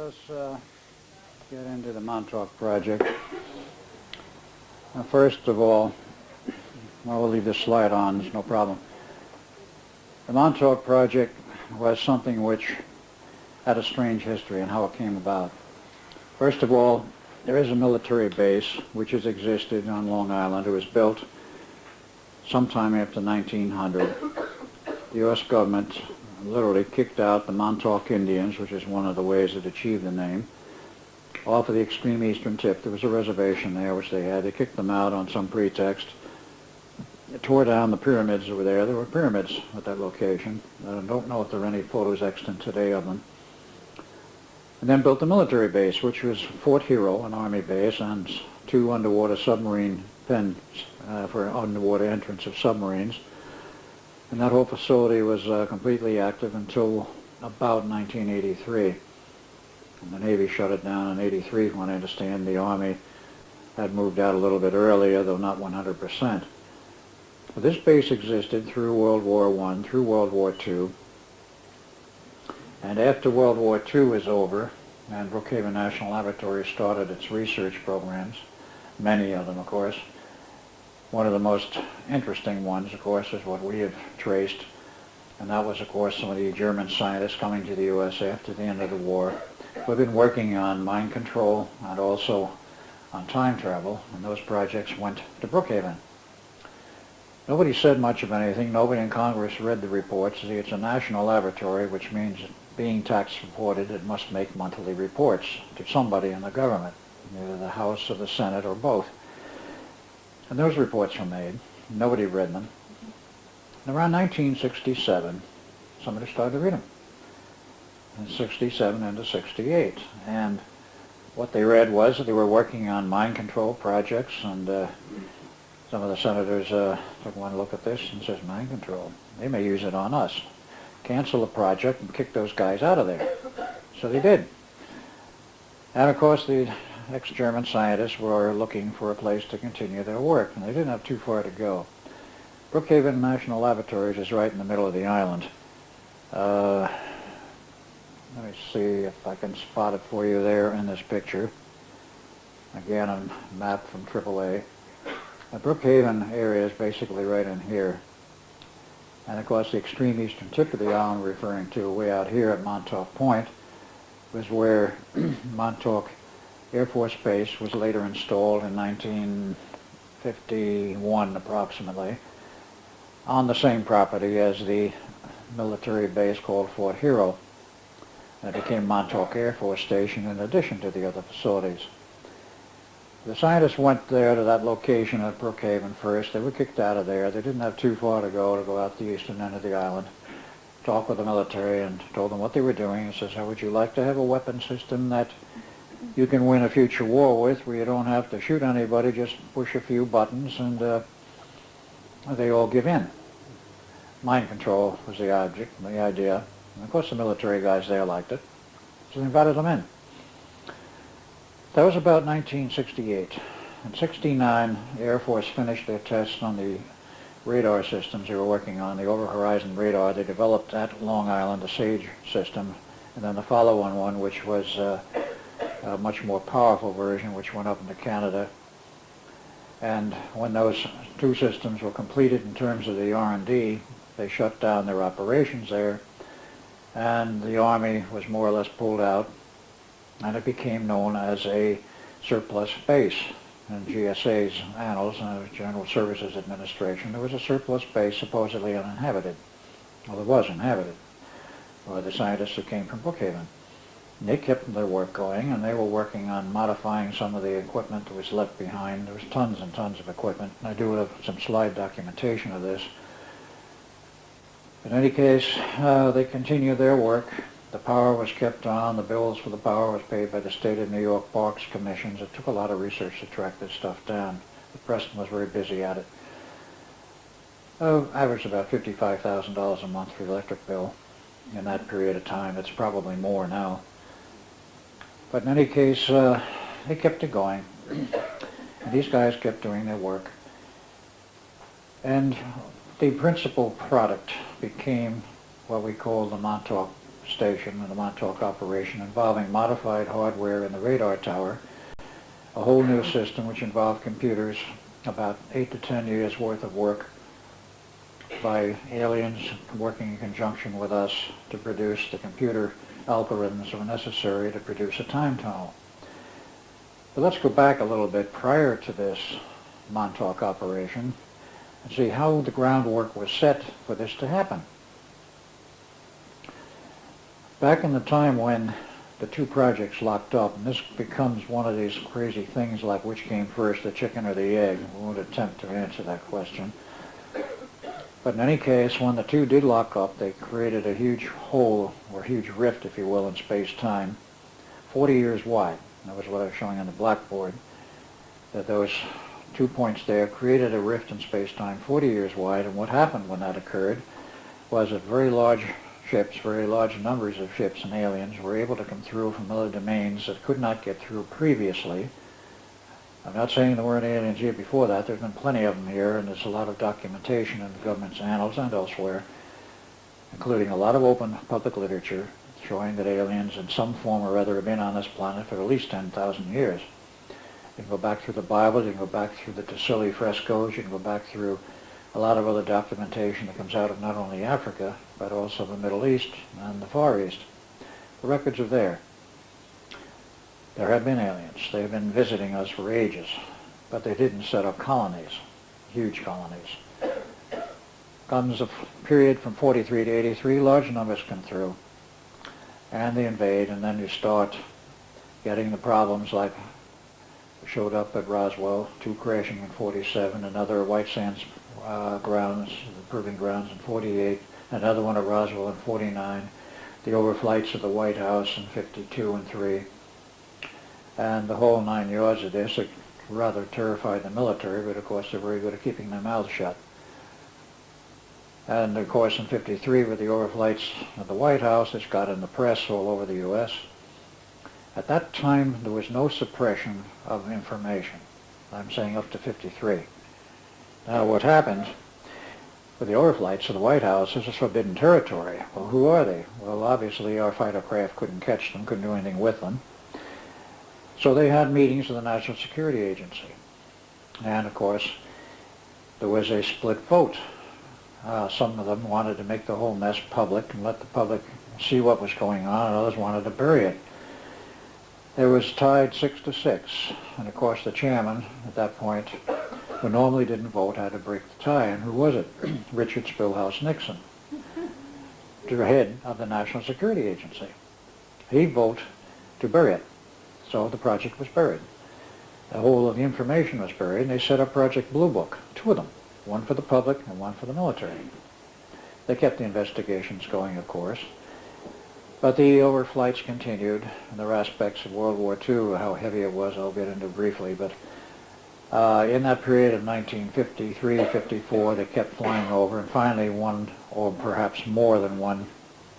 let's get into the Montauk project. Now, first of all, we'll leave this slide on, there's no problem. The Montauk project was something which had a strange history and how it came about. First of all, there is a military base which has existed on Long Island. It was built sometime after 1900. The U.S. government literally kicked out the Montauk Indians, which is one of the ways it achieved the name, off of the extreme eastern tip. There was a reservation there which they had. They kicked them out on some pretext. They tore down the pyramids that were there. There were pyramids at that location. I don't know if there are any photos extant today of them. And then built the military base, which was Fort Hero, an army base, and 2 underwater submarine pens for underwater entrance of submarines. And that whole facility was completely active until about 1983. And the Navy shut it down in 83, from what I understand. The Army had moved out a little bit earlier, though not 100%. But this base existed through World War I, through World War II. And after World War II was over, and Brookhaven National Laboratory started its research programs, many of them, of course. One of the most interesting ones, of course, is what we have traced, and that was, of course, some of the German scientists coming to the U.S. after the end of the war. We've been working on mind control and also on time travel, and those projects went to Brookhaven. Nobody said much of anything. Nobody in Congress read the reports. See, it's a national laboratory, which means being tax reported, it must make monthly reports to somebody in the government, either the House or the Senate or both. And those reports were made. Nobody read them. And around 1967, somebody started to read them. In 67 into 68. And what they read was that they were working on mind control projects, and some of the senators took one look at this and says, mind control, they may use it on us. Cancel the project and kick those guys out of there. So they did. And of course the ex-German scientists were looking for a place to continue their work, and they didn't have too far to go. Brookhaven National Laboratories is right in the middle of the island. Let me see if I can spot it for you there in this picture. Again, a map from AAA. The Brookhaven area is basically right in here. And of course the extreme eastern tip of the island we're referring to, way out here at Montauk Point, was where Montauk Air Force Base was later installed in 1951 approximately, on the same property as the military base called Fort Hero. And it became Montauk Air Force Station in addition to the other facilities. The scientists went there to that location at Brookhaven first. They were kicked out of there. They didn't have too far to go out the eastern end of the island. Talked with the military and told them what they were doing. He says, how would you like to have a weapon system that you can win a future war with, where you don't have to shoot anybody, just push a few buttons and they all give in. Mind control was the object, the idea. And of course the military guys there liked it, so they invited them in. That was about 1968. In 69, the Air Force finished their tests on the radar systems they were working on, the over-horizon radar. They developed at Long Island, the SAGE system, and then the follow-on one, which was a much more powerful version, which went up into Canada. And when those 2 systems were completed in terms of the R&D, they shut down their operations there, and the Army was more or less pulled out, and it became known as a surplus base. In GSA's annals, General Services Administration, there was a surplus base supposedly uninhabited. Well, it was inhabited by the scientists who came from Brookhaven. And they kept their work going, and they were working on modifying some of the equipment that was left behind. There was tons and tons of equipment, and I do have some slide documentation of this. In any case, they continued their work. The power was kept on. The bills for the power was paid by the state of New York Parks Commissions. It took a lot of research to track this stuff down. But Preston was very busy at it. Averaged about $55,000 a month for the electric bill in that period of time. It's probably more now. But in any case, they kept it going. And these guys kept doing their work. And the principal product became what we call the Montauk station in the Montauk operation involving modified hardware in the radar tower, a whole new system which involved computers, about 8 to 10 years worth of work by aliens working in conjunction with us to produce the computer algorithms that were necessary to produce a time tunnel. But let's go back a little bit prior to this Montauk operation and see how the groundwork was set for this to happen. Back in the time when the two projects locked up, and this becomes one of these crazy things like which came first, the chicken or the egg. We won't attempt to answer that question. But in any case, when the two did lock up, they created a huge hole, or huge rift, if you will, in space-time, 40 years wide. That was what I was showing on the blackboard, that those 2 points there created a rift in space-time 40 years wide, and what happened when that occurred was that very large ships, very large numbers of ships and aliens were able to come through from other domains that could not get through previously. I'm not saying there weren't aliens here before that. There's been plenty of them here, and there's a lot of documentation in the government's annals and elsewhere, including a lot of open public literature showing that aliens in some form or other have been on this planet for at least 10,000 years. You can go back through the Bible, you can go back through the Tassili frescoes, you can go back through a lot of other documentation that comes out of not only Africa, but also the Middle East and the Far East. The records are there. There have been aliens. They've been visiting us for ages, but they didn't set up colonies, huge colonies. Comes a period from 43 to 83, large numbers come through, and they invade, and then you start getting the problems like showed up at Roswell, two crashing in 47, another White Sands grounds, proving grounds in 48, another one at Roswell in 49, the overflights of the White House in 52 and 3, and the whole 9 yards of this. It rather terrified the military, but of course they're very good at keeping their mouths shut. And of course in 53 with the overflights of the White House, it's got in the press all over the U.S. At that time there was no suppression of information. I'm saying up to 53. Now what happened with the overflights of the White House is it's forbidden territory. Well, who are they? Well, obviously our fighter craft couldn't catch them, couldn't do anything with them. So they had meetings with the National Security Agency. And of course there was a split vote. Some of them wanted to make the whole mess public and let the public see what was going on, and others wanted to bury it. It was tied 6-6, and of course the chairman at that point, who normally didn't vote, had to break the tie. And who was it? Richard Spillhouse Nixon, the head of the National Security Agency. He voted to bury it, so the project was buried. The whole of the information was buried, and they set up Project Blue Book, two of them, one for the public and one for the military. They kept the investigations going, of course, but the overflights continued, and there are aspects of World War II, how heavy it was, I'll get into briefly, but in that period of 1953-54, they kept flying over, and finally one, or perhaps more than one,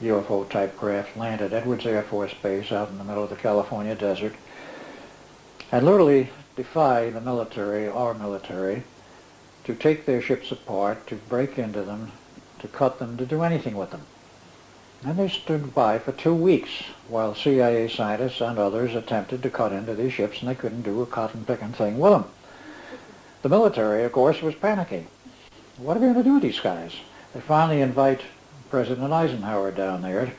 UFO-type craft landed at Edwards Air Force Base out in the middle of the California desert, and literally defied the military, our military, to take their ships apart, to break into them, to cut them, to do anything with them. And they stood by for 2 weeks while CIA scientists and others attempted to cut into these ships, and they couldn't do a cotton-picking thing with them. The military, of course, was panicking. What are we going to do with these guys? They finally invite President Eisenhower down there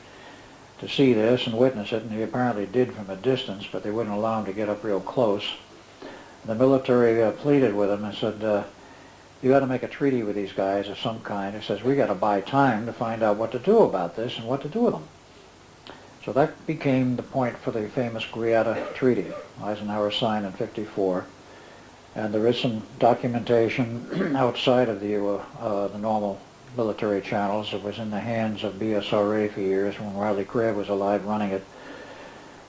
to see this and witness it, and he apparently did from a distance, but they wouldn't allow him to get up real close. The military pleaded with him and said, you got to make a treaty with these guys of some kind. It says, we got to buy time to find out what to do about this and what to do with them. So that became the point for the famous Greada Treaty. Eisenhower signed in 54. And there is some documentation outside of the normal military channels. It was in the hands of BSRA for years when Riley Crabb was alive running it.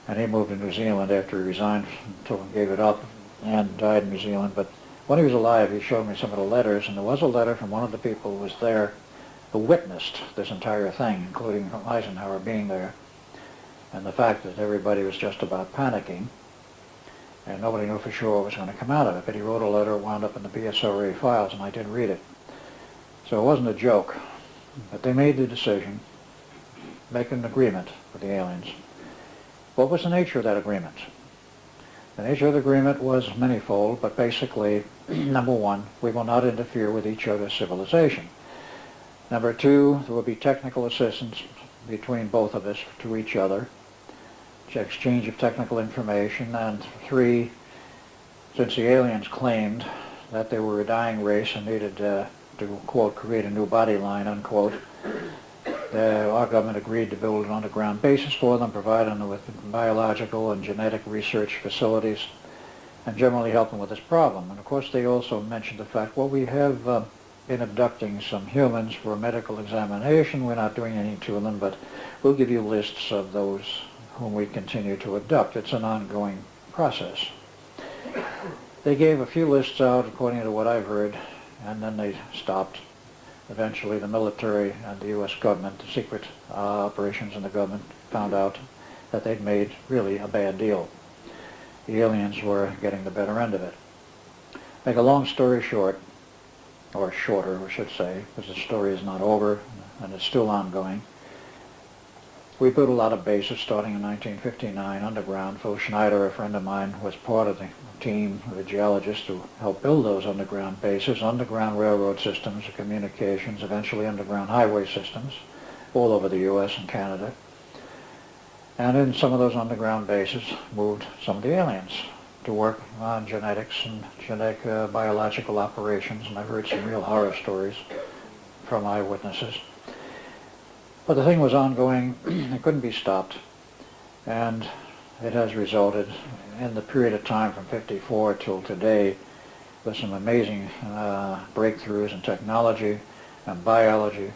And he moved to New Zealand after he resigned, gave it up, and died in New Zealand. But when he was alive, he showed me some of the letters, and there was a letter from one of the people who was there who witnessed this entire thing, including Eisenhower being there, and the fact that everybody was just about panicking, and nobody knew for sure what was going to come out of it. But he wrote a letter, it wound up in the BSRA files, and I did read it. So it wasn't a joke, but they made the decision make an agreement with the aliens. What was the nature of that agreement? The nature of the agreement was manifold, but basically, number one, we will not interfere with each other's civilization. Number two, there will be technical assistance between both of us to each other, exchange of technical information. And three, since the aliens claimed that they were a dying race and needed to, quote, create a new body line, unquote, our government agreed to build an underground basis for them, providing them with biological and genetic research facilities, and generally help them with this problem. And of course they also mentioned the fact, well, we have been abducting some humans for a medical examination. We're not doing anything to them, but we'll give you lists of those whom we continue to abduct. It's an ongoing process. They gave a few lists out, according to what I've heard, and then they stopped. Eventually the military and the U.S. government, the secret operations in the government, found out that they'd made really a bad deal. The aliens were getting the better end of it. Make a long story short, or shorter, I should say, because the story is not over and it's still ongoing. We built a lot of bases starting in 1959 underground. Phil Schneider, a friend of mine, was part of the team of the geologists who helped build those underground bases, underground railroad systems, communications, eventually underground highway systems, all over the U.S. and Canada. And in some of those underground bases moved some of the aliens to work on genetics and genetic biological operations, and I've heard some real horror stories from eyewitnesses. But the thing was ongoing. It couldn't be stopped, and it has resulted in the period of time from '54 till today with some amazing breakthroughs in technology and biology,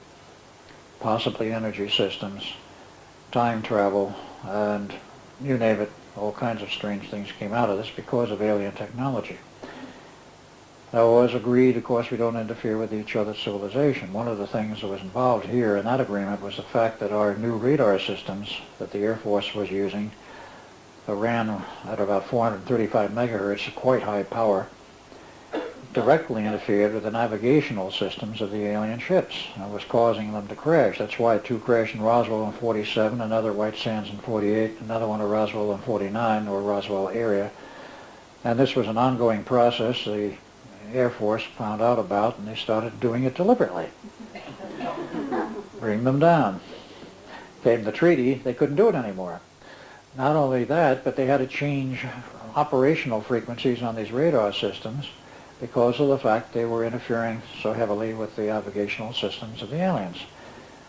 possibly energy systems, time travel, and you name it, all kinds of strange things came out of this because of alien technology. Now, it was agreed, of course, we don't interfere with each other's civilization. One of the things that was involved here in that agreement was the fact that our new radar systems that the Air Force was using ran at about 435 megahertz, quite high power, directly interfered with the navigational systems of the alien ships and was causing them to crash. That's why two crashed in Roswell in '47, another White Sands in '48, another one at Roswell in '49, or Roswell area. And this was an ongoing process the Air Force found out about, and they started doing it deliberately. Bring them down. Came the treaty, they couldn't do it anymore. Not only that, but they had to change operational frequencies on these radar systems because of the fact they were interfering so heavily with the navigational systems of the aliens.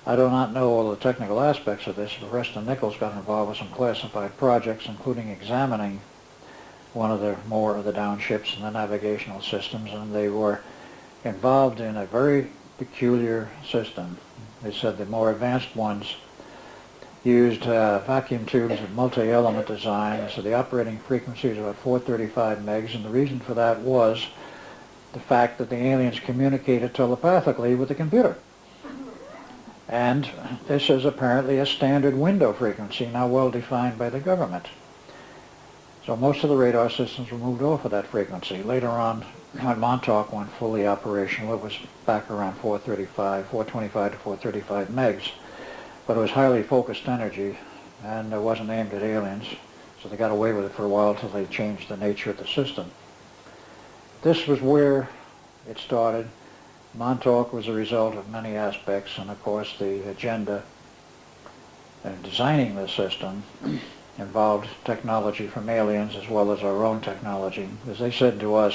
I do not know all the technical aspects of this, but Preston Nichols got involved with some classified projects, including examining one of the more of the down ships in the navigational systems, and they were involved in a very peculiar system. They said the more advanced ones used vacuum tubes of multi-element design, so the operating frequency was about 435 megs, and the reason for that was the fact that the aliens communicated telepathically with the computer. And this is apparently a standard window frequency, now well defined by the government. So most of the radar systems were moved off of that frequency. Later on, when Montauk went fully operational, it was back around 425 to 435 megs. But it was highly focused energy, and it wasn't aimed at aliens, so they got away with it for a while until they changed the nature of the system. This was where it started. Montauk was a result of many aspects, and of course the agenda in designing the system involved technology from aliens as well as our own technology. As they said to us,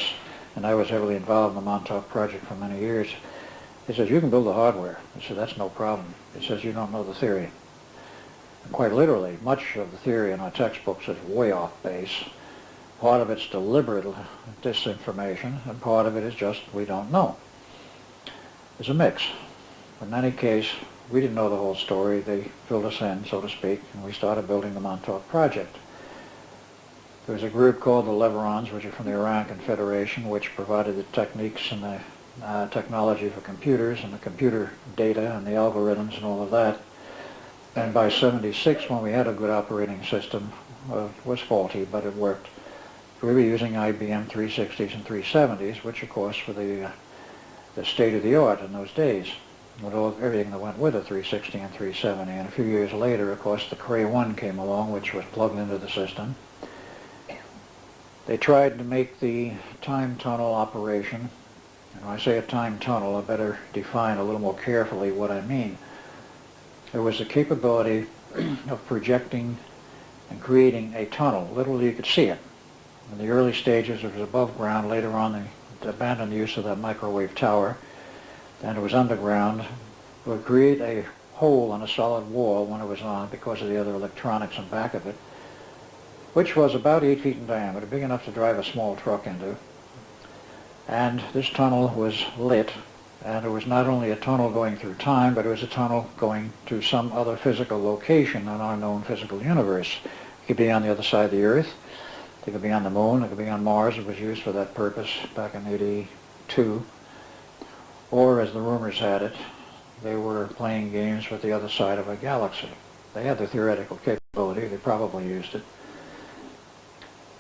and I was heavily involved in the Montauk project for many years, he says, you can build the hardware. He said, that's no problem. He says, you don't know the theory. And quite literally, much of the theory in our textbooks is way off base. Part of it's deliberate disinformation, and part of it is just we don't know. It's a mix. But in any case, we didn't know the whole story. They filled us in, so to speak, and we started building the Montauk project. There was a group called the Leverons, which are from the Iran Confederation, which provided the techniques and the technology for computers and the computer data and the algorithms and all of that. And by '76, when we had a good operating system, it was faulty, but it worked. We were using IBM 360s and 370s, which of course were the state of the art in those days. with everything that went with the 360 and 370. And a few years later, of course, the Cray 1 came along, which was plugged into the system. They tried to make the time tunnel operation, and when I say a time tunnel, I better define a little more carefully what I mean. There was the capability of projecting and creating a tunnel. Literally, you could see it. In the early stages, it was above ground. Later on, they abandoned the use of that microwave tower. Then it was underground. It would create a hole in a solid wall when it was on because of the other electronics in back of it, which was about 8 feet in diameter, big enough to drive a small truck into. And this tunnel was lit, and it was not only a tunnel going through time, but it was a tunnel going to some other physical location in our known physical universe. It could be on the other side of the Earth, it could be on the Moon, it could be on Mars. It was used for that purpose back in '82. Or, as the rumors had it, they were playing games with the other side of a galaxy. They had the theoretical capability, they probably used it.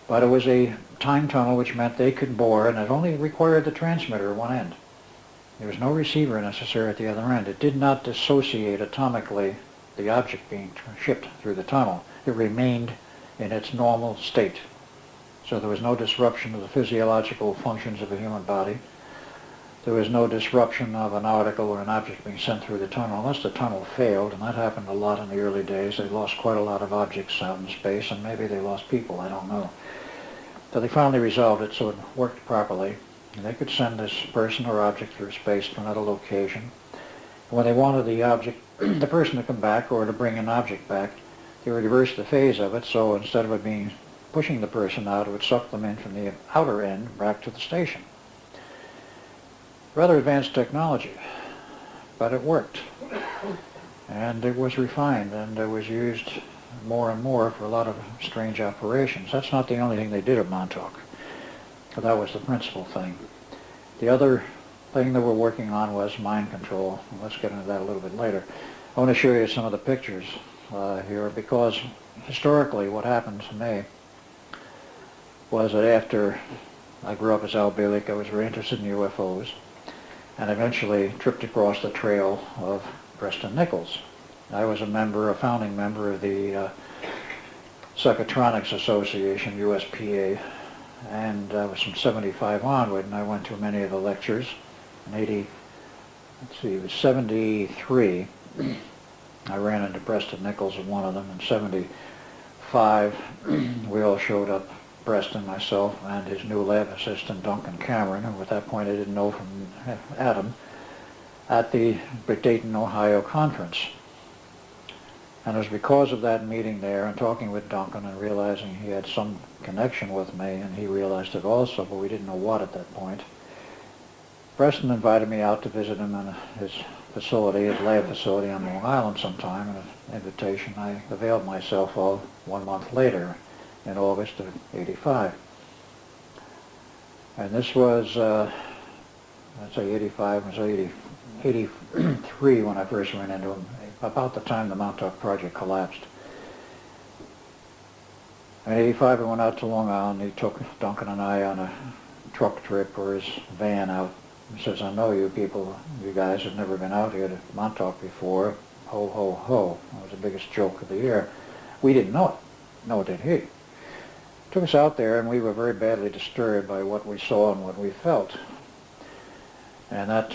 But it was a time tunnel, which meant they could bore, and it only required the transmitter at one end. There was no receiver necessary at the other end. It did not dissociate atomically the object being shipped through the tunnel. It remained in its normal state. So there was no disruption of the physiological functions of the human body. There was no disruption of an article or an object being sent through the tunnel, unless the tunnel failed, and that happened a lot in the early days. They lost quite a lot of objects out in space, and maybe they lost people, I don't know. So they finally resolved it so it worked properly, and they could send this person or object through space to another location. And when they wanted the object, the person to come back or to bring an object back, they would reverse the phase of it, so instead of it being pushing the person out, it would suck them in from the outer end back to the station. Rather advanced technology, but it worked. And it was refined, and it was used more and more for a lot of strange operations. That's not the only thing they did at Montauk, but that was the principal thing. The other thing that we're working on was mind control. Let's get into that a little bit later. I want to show you some of the pictures here, because historically what happened to me was that after I grew up as Al Bielek, I was very interested in UFOs, and eventually tripped across the trail of Preston Nichols. I was a founding member of the Psychotronics Association, USPA, and I was from '75 onward, and I went to many of the lectures. In it was '73, I ran into Preston Nichols at one of them. In '75, we all showed up, Preston, myself, and his new lab assistant, Duncan Cameron, who at that point I didn't know from Adam, at the Dayton, Ohio conference. And it was because of that meeting there and talking with Duncan and realizing he had some connection with me, and he realized it also, but we didn't know what at that point. Preston invited me out to visit him in his facility, his lab facility on Long Island sometime, and an invitation I availed myself of 1 month later in August of '85. And this was, I'd say '85, it was '83 when I first ran into him, about the time the Montauk project collapsed. In '85 we went out to Long Island. He took Duncan and I on a truck trip, or his van out. He says, "I know you people, you guys have never been out here to Montauk before. Ho, ho, ho." That was the biggest joke of the year. We didn't know it. Nor did he. Took us out there, and we were very badly disturbed by what we saw and what we felt. And that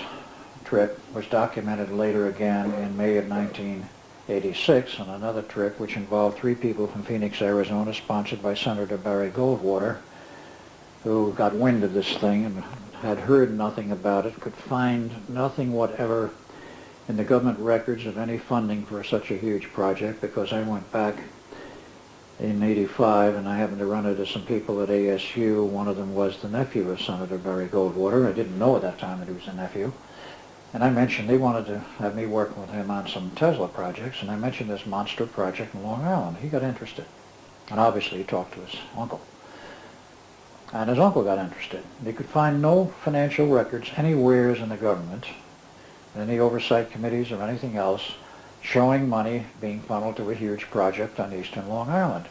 trip was documented later again in May of 1986 on another trip which involved 3 people from Phoenix, Arizona, sponsored by Senator Barry Goldwater, who got wind of this thing and had heard nothing about it, could find nothing whatever in the government records of any funding for such a huge project, because I went back in '85 and I happened to run into some people at ASU. One of them was the nephew of Senator Barry Goldwater. I didn't know at that time that he was a nephew. And I mentioned they wanted to have me work with him on some Tesla projects, and I mentioned this monster project in Long Island. He got interested. And obviously he talked to his uncle. And his uncle got interested. He could find no financial records anywhere in the government, any oversight committees or anything else, showing money being funneled to a huge project on eastern Long Island.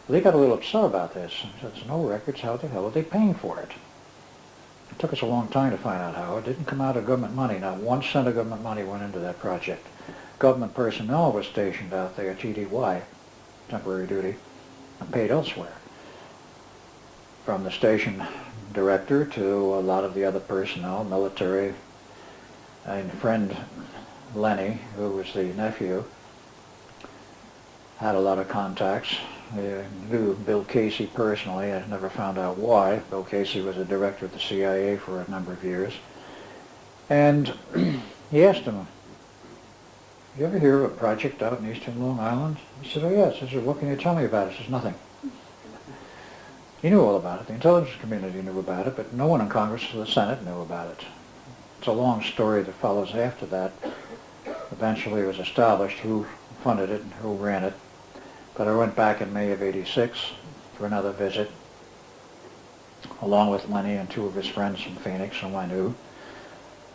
They got a little upset about this. There's no records. How the hell are they paying for it? took us a long time to find out how. It didn't come out of government money. Not 1 cent of government money went into that project. Government personnel was stationed out there, TDY, temporary duty, and paid elsewhere. From the station director to a lot of the other personnel, military, and friend Lenny, who was the nephew, had a lot of contacts. I knew Bill Casey personally. I never found out why. Bill Casey was a director of the CIA for a number of years. And he asked him, "You ever hear of a project out in eastern Long Island?" He said, "Oh yes." I said, "What can you tell me about it?" He says, "Nothing." He knew all about it. The intelligence community knew about it, but no one in Congress or the Senate knew about it. It's a long story that follows after that. Eventually it was established who funded it and who ran it. But I went back in May of '86 for another visit, along with Lenny and 2 of his friends from Phoenix whom I knew,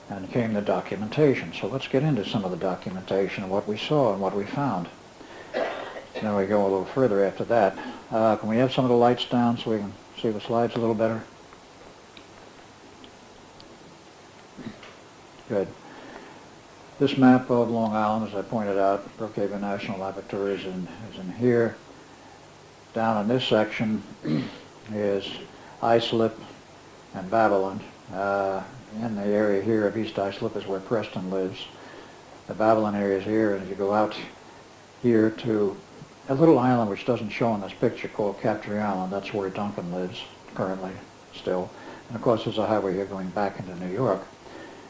and came the documentation. So let's get into some of the documentation of what we saw and what we found. Then we go a little further after that. Can we have some of the lights down so we can see the slides a little better? Good. This map of Long Island, as I pointed out, Brookhaven National Laboratory is in here. Down in this section is Islip and Babylon. In the area here of East Islip is where Preston lives. The Babylon area is here, and as you go out here to a little island which doesn't show in this picture called Captree Island, that's where Duncan lives currently still. And of course there's a highway here going back into New York.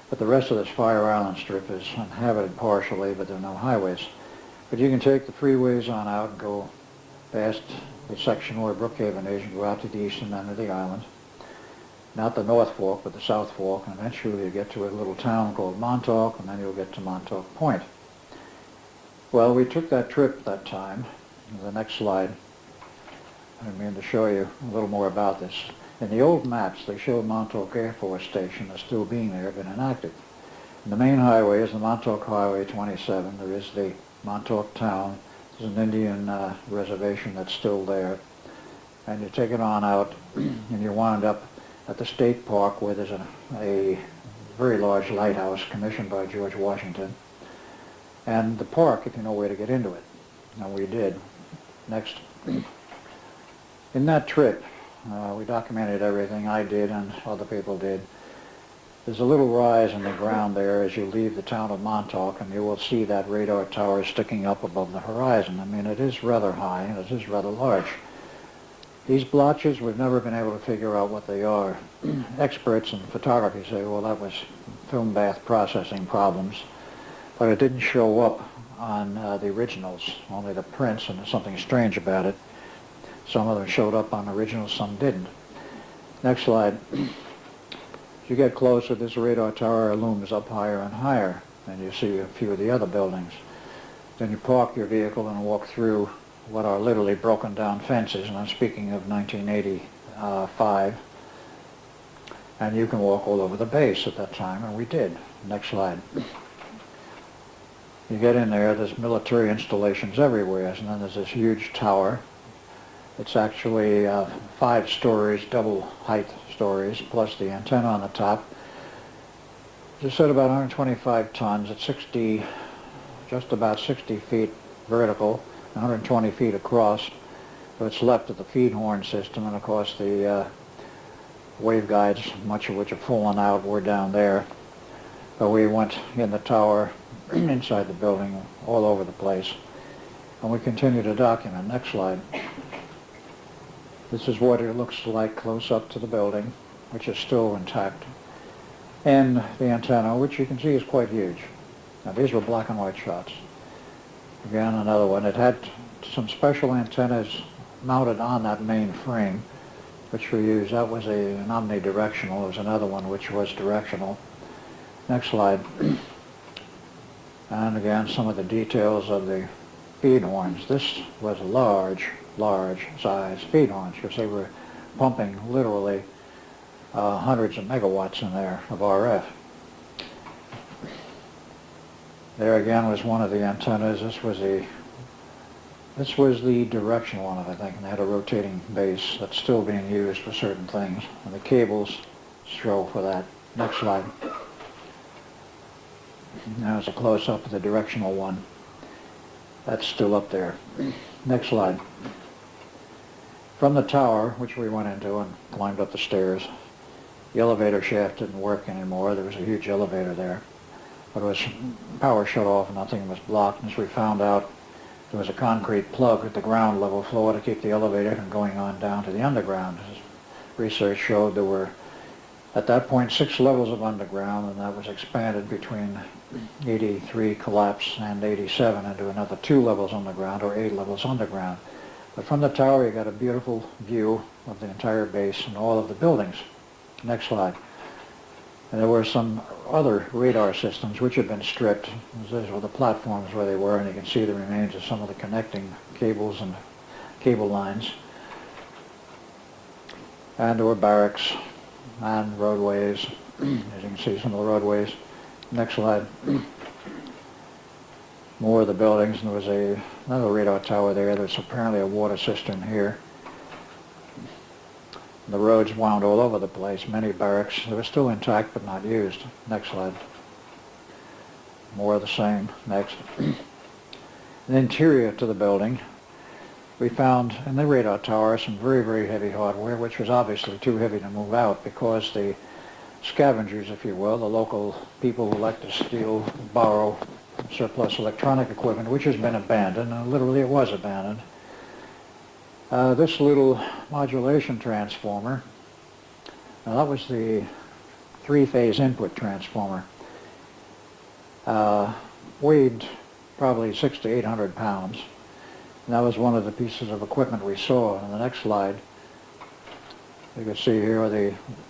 But the rest of this Fire Island strip is inhabited partially, but there are no highways. But you can take the freeways on out and go past the section where Brookhaven is and go out to the eastern end of the island. Not the North Fork, but the South Fork, and eventually you get to a little town called Montauk, and then you'll get to Montauk Point. Well, we took that trip that time. The next slide, I mean to show you a little more about this. In the old maps, they showed Montauk Air Force Station as still being there, but inactive. And the main highway is the Montauk Highway 27. There is the Montauk town. There's an Indian reservation that's still there. And you take it on out, and you wind up at the state park where there's a very large lighthouse commissioned by George Washington. And the park, if you know where to get into it. And we did. Next. In that trip, we documented everything. I did and other people did. There's a little rise in the ground there as you leave the town of Montauk, and you will see that radar tower sticking up above the horizon. I mean, it is rather high and it is rather large. These blotches, we've never been able to figure out what they are. Experts in photography say, well, that was film bath processing problems, but it didn't show up on the originals, only the prints, and there's something strange about it. Some of them showed up on originals, some didn't. Next slide. As you get closer, this radar tower looms up higher and higher, and you see a few of the other buildings. Then you park your vehicle and walk through what are literally broken down fences, and I'm speaking of 1985. And you can walk all over the base at that time, and we did. Next slide. You get in there, there's military installations everywhere, and then there's this huge tower. It's actually 5 stories, double height stories, plus the antenna on the top. Just at about 125 tons, it's just about 60 feet vertical, 120 feet across. So it's left of the feed horn system, and of course the waveguides, much of which have fallen out, were down there. But we went in the tower, inside the building, all over the place. And we continue to document. Next slide. This is what it looks like close up to the building, which is still intact. And the antenna, which you can see is quite huge. Now these were black and white shots. Again, another one. It had some special antennas mounted on that main frame, which we used. That was an omnidirectional. There was another one which was directional. Next slide. And again, some of the details of the feed horns. This was large size feed horns, because they were pumping literally hundreds of megawatts in there of RF. There again was one of the antennas. This was the directional one, I think, and they had a rotating base that's still being used for certain things. And the cables show for that. Next slide. Now it's a close-up of the directional one. That's still up there. Next slide. From the tower, which we went into and climbed up the stairs, the elevator shaft didn't work anymore. There was a huge elevator there. But it was power shut off, nothing was blocked. And as we found out, there was a concrete plug at the ground level floor to keep the elevator from going on down to the underground. As research showed, there were, at that point, 6 levels of underground, and that was expanded between 83 collapse and 87 into another 2 levels underground, or 8 levels underground. But from the tower, you got a beautiful view of the entire base and all of the buildings. Next slide. And there were some other radar systems which had been stripped. These were the platforms where they were, and you can see the remains of some of the connecting cables and cable lines. And there were barracks and roadways. As you can see, some of the roadways. Next slide. More of the buildings, and there was another radar tower there. There's apparently a water cistern here. The roads wound all over the place, many barracks. They were still intact but not used. Next slide. More of the same. Next. The interior to the building, we found in the radar tower some very, very heavy hardware, which was obviously too heavy to move out because the scavengers, if you will, the local people who like to steal, borrow surplus electronic equipment, which has been abandoned, and literally it was abandoned. This little modulation transformer, now that was the 3-phase input transformer, weighed probably 600 to 800 pounds. And that was one of the pieces of equipment we saw. On the next slide, you can see here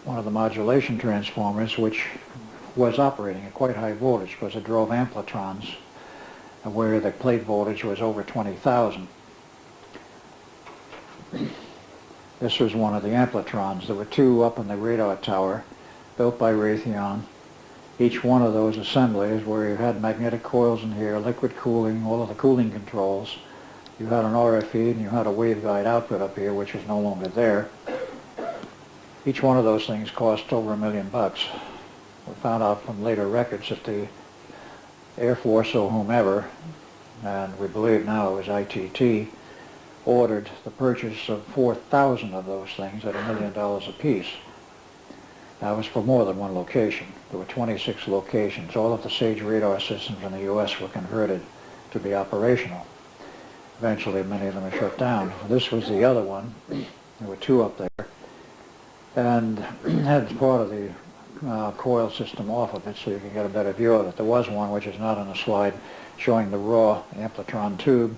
one of the modulation transformers, which was operating at quite high voltage because it drove ampletrons, where the plate voltage was over 20,000. This was one of the ampletrons. There were 2 up in the radar tower, built by Raytheon. Each one of those assemblies, where you had magnetic coils in here, liquid cooling, all of the cooling controls. You had an RF feed and you had a waveguide output up here, which is no longer there. Each one of those things cost over $1 million. We found out from later records that the Air Force or whomever, and we believe now it was ITT, ordered the purchase of 4,000 of those things at $1 million apiece. That was for more than one location. There were 26 locations. All of the SAGE radar systems in the U.S. were converted to be operational. Eventually, many of them were shut down. This was the other one. There were 2 up there. And had part of the coil system off of it so you can get a better view of it. There was one, which is not on the slide, showing the raw ampletron tube,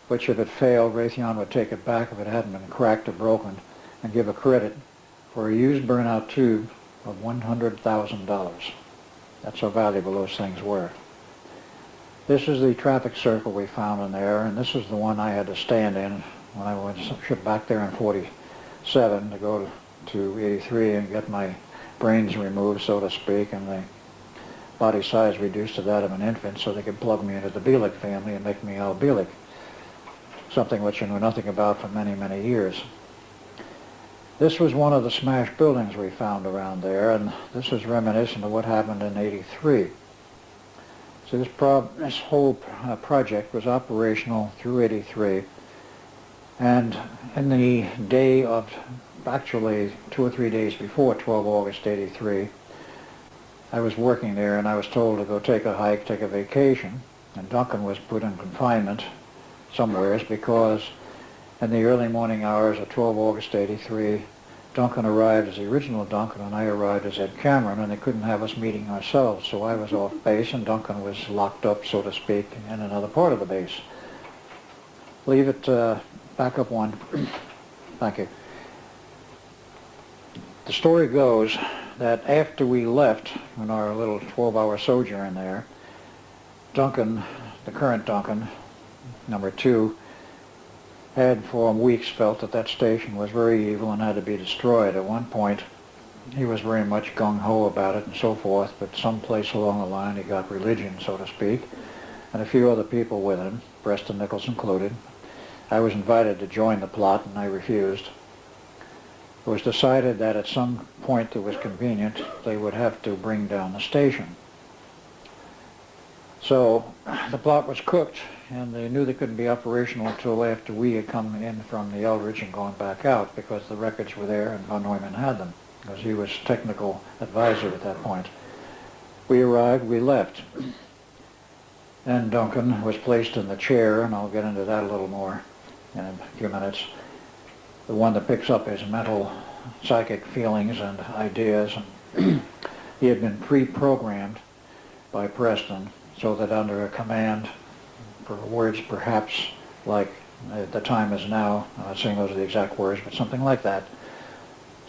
which if it failed, Raytheon would take it back if it hadn't been cracked or broken and give a credit for a used burnout tube of $100,000. That's how valuable those things were. This is the traffic circle we found in there, and this is the one I had to stand in when I went shipped back there in 47 to go to 83 and get my brains removed, so to speak, and the body size reduced to that of an infant so they could plug me into the Bielek family and make me Al Bielek, something which I knew nothing about for many, many years. This was one of the smashed buildings we found around there, and this is reminiscent of what happened in 83. So this whole project was operational through 83, and in the day of, actually 2 or 3 days before 12 August 83, I was working there and I was told to go take a hike, take a vacation, and Duncan was put in confinement somewheres because in the early morning hours of 12 August 83, Duncan arrived as the original Duncan and I arrived as Ed Cameron, and they couldn't have us meeting ourselves, so I was off base and Duncan was locked up, so to speak, in another part of the base. Leave it, back up one. Thank you. The story goes that after we left on our little 12-hour sojourn there, Duncan, the current Duncan, number 2, had for weeks felt that that station was very evil and had to be destroyed. At one point, he was very much gung-ho about it and so forth, but someplace along the line he got religion, so to speak, and a few other people with him, Preston Nichols included. I was invited to join the plot and I refused. it was decided that at some point that was convenient, they would have to bring down the station. So the plot was cooked, and they knew they couldn't be operational until after we had come in from the Eldridge and gone back out, because the records were there and von Neumann had them, because he was technical advisor at that point. We arrived, we left. Then Duncan was placed in the chair, and I'll get into that a little more in a few minutes. The one that picks up his mental, psychic feelings and ideas. He had been pre-programmed by Preston so that under a command for words perhaps like the time is now, I'm not saying those are the exact words, but something like that,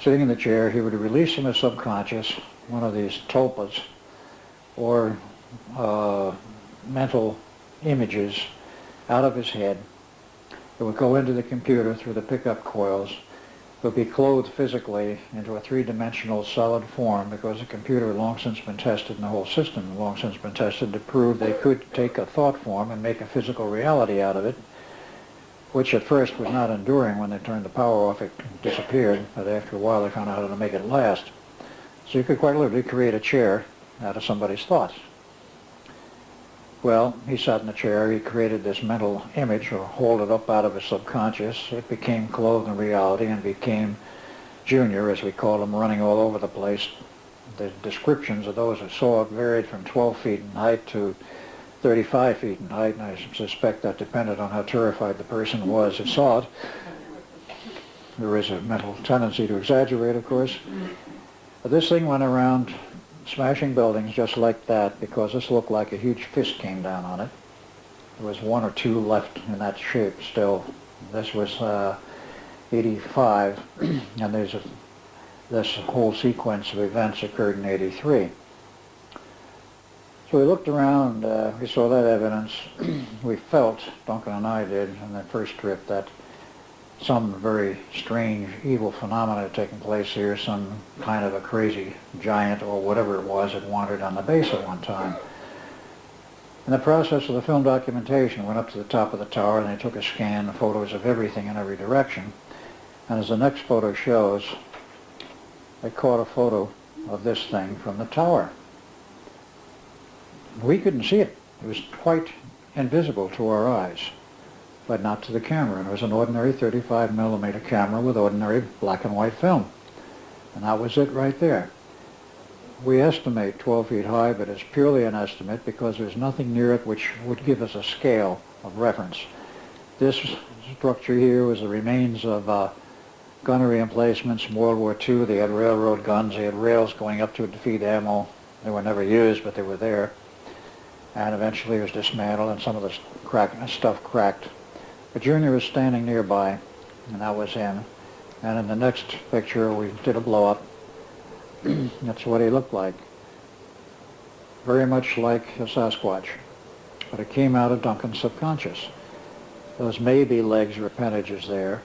sitting in the chair, he would release from his subconscious one of these tulpas or mental images out of his head. It would go into the computer through the pickup coils. It would be clothed physically into a three-dimensional solid form, because the computer had long since been tested, and the whole system had long since been tested to prove they could take a thought form and make a physical reality out of it, which at first was not enduring. When they turned the power off, it disappeared, but after a while they found out how to make it last. So you could quite literally create a chair out of somebody's thoughts. Well, he sat in the chair, he created this mental image, or hauled it up out of his subconscious. It became clothed in reality and became Junior, as we called him, running all over the place. The descriptions of those who saw it varied from 12 feet in height to 35 feet in height, and I suspect that depended on how terrified the person was who saw it. There is a mental tendency to exaggerate, of course. But this thing went around smashing buildings just like that, because this looked like a huge fist came down on it. There was one or two left in that shape still. This was 85, and this whole sequence of events occurred in 83. So we looked around, we saw that evidence. We felt, Duncan and I did, on the first trip, that some very strange, evil phenomena had taken place here. Some kind of a crazy giant, or whatever it was, had wandered on the base at one time. In the process of the film documentation, went up to the top of the tower, and they took a scan, photos of everything in every direction. And as the next photo shows, they caught a photo of this thing from the tower. We couldn't see it. It was quite invisible to our eyes, but not to the camera. And it was an ordinary 35mm camera with ordinary black and white film. And that was it right there. We estimate 12 feet high, but it's purely an estimate because there's nothing near it which would give us a scale of reference. This structure here was the remains of gunnery emplacements from World War II. They had railroad guns. They had rails going up to it to feed ammo. They were never used, but they were there. And eventually it was dismantled, and some of the stuff cracked. But Junior was standing nearby, and that was him. And in the next picture, we did a blow-up. That's what he looked like. Very much like a Sasquatch. But it came out of Duncan's subconscious. Those may be legs or appendages there.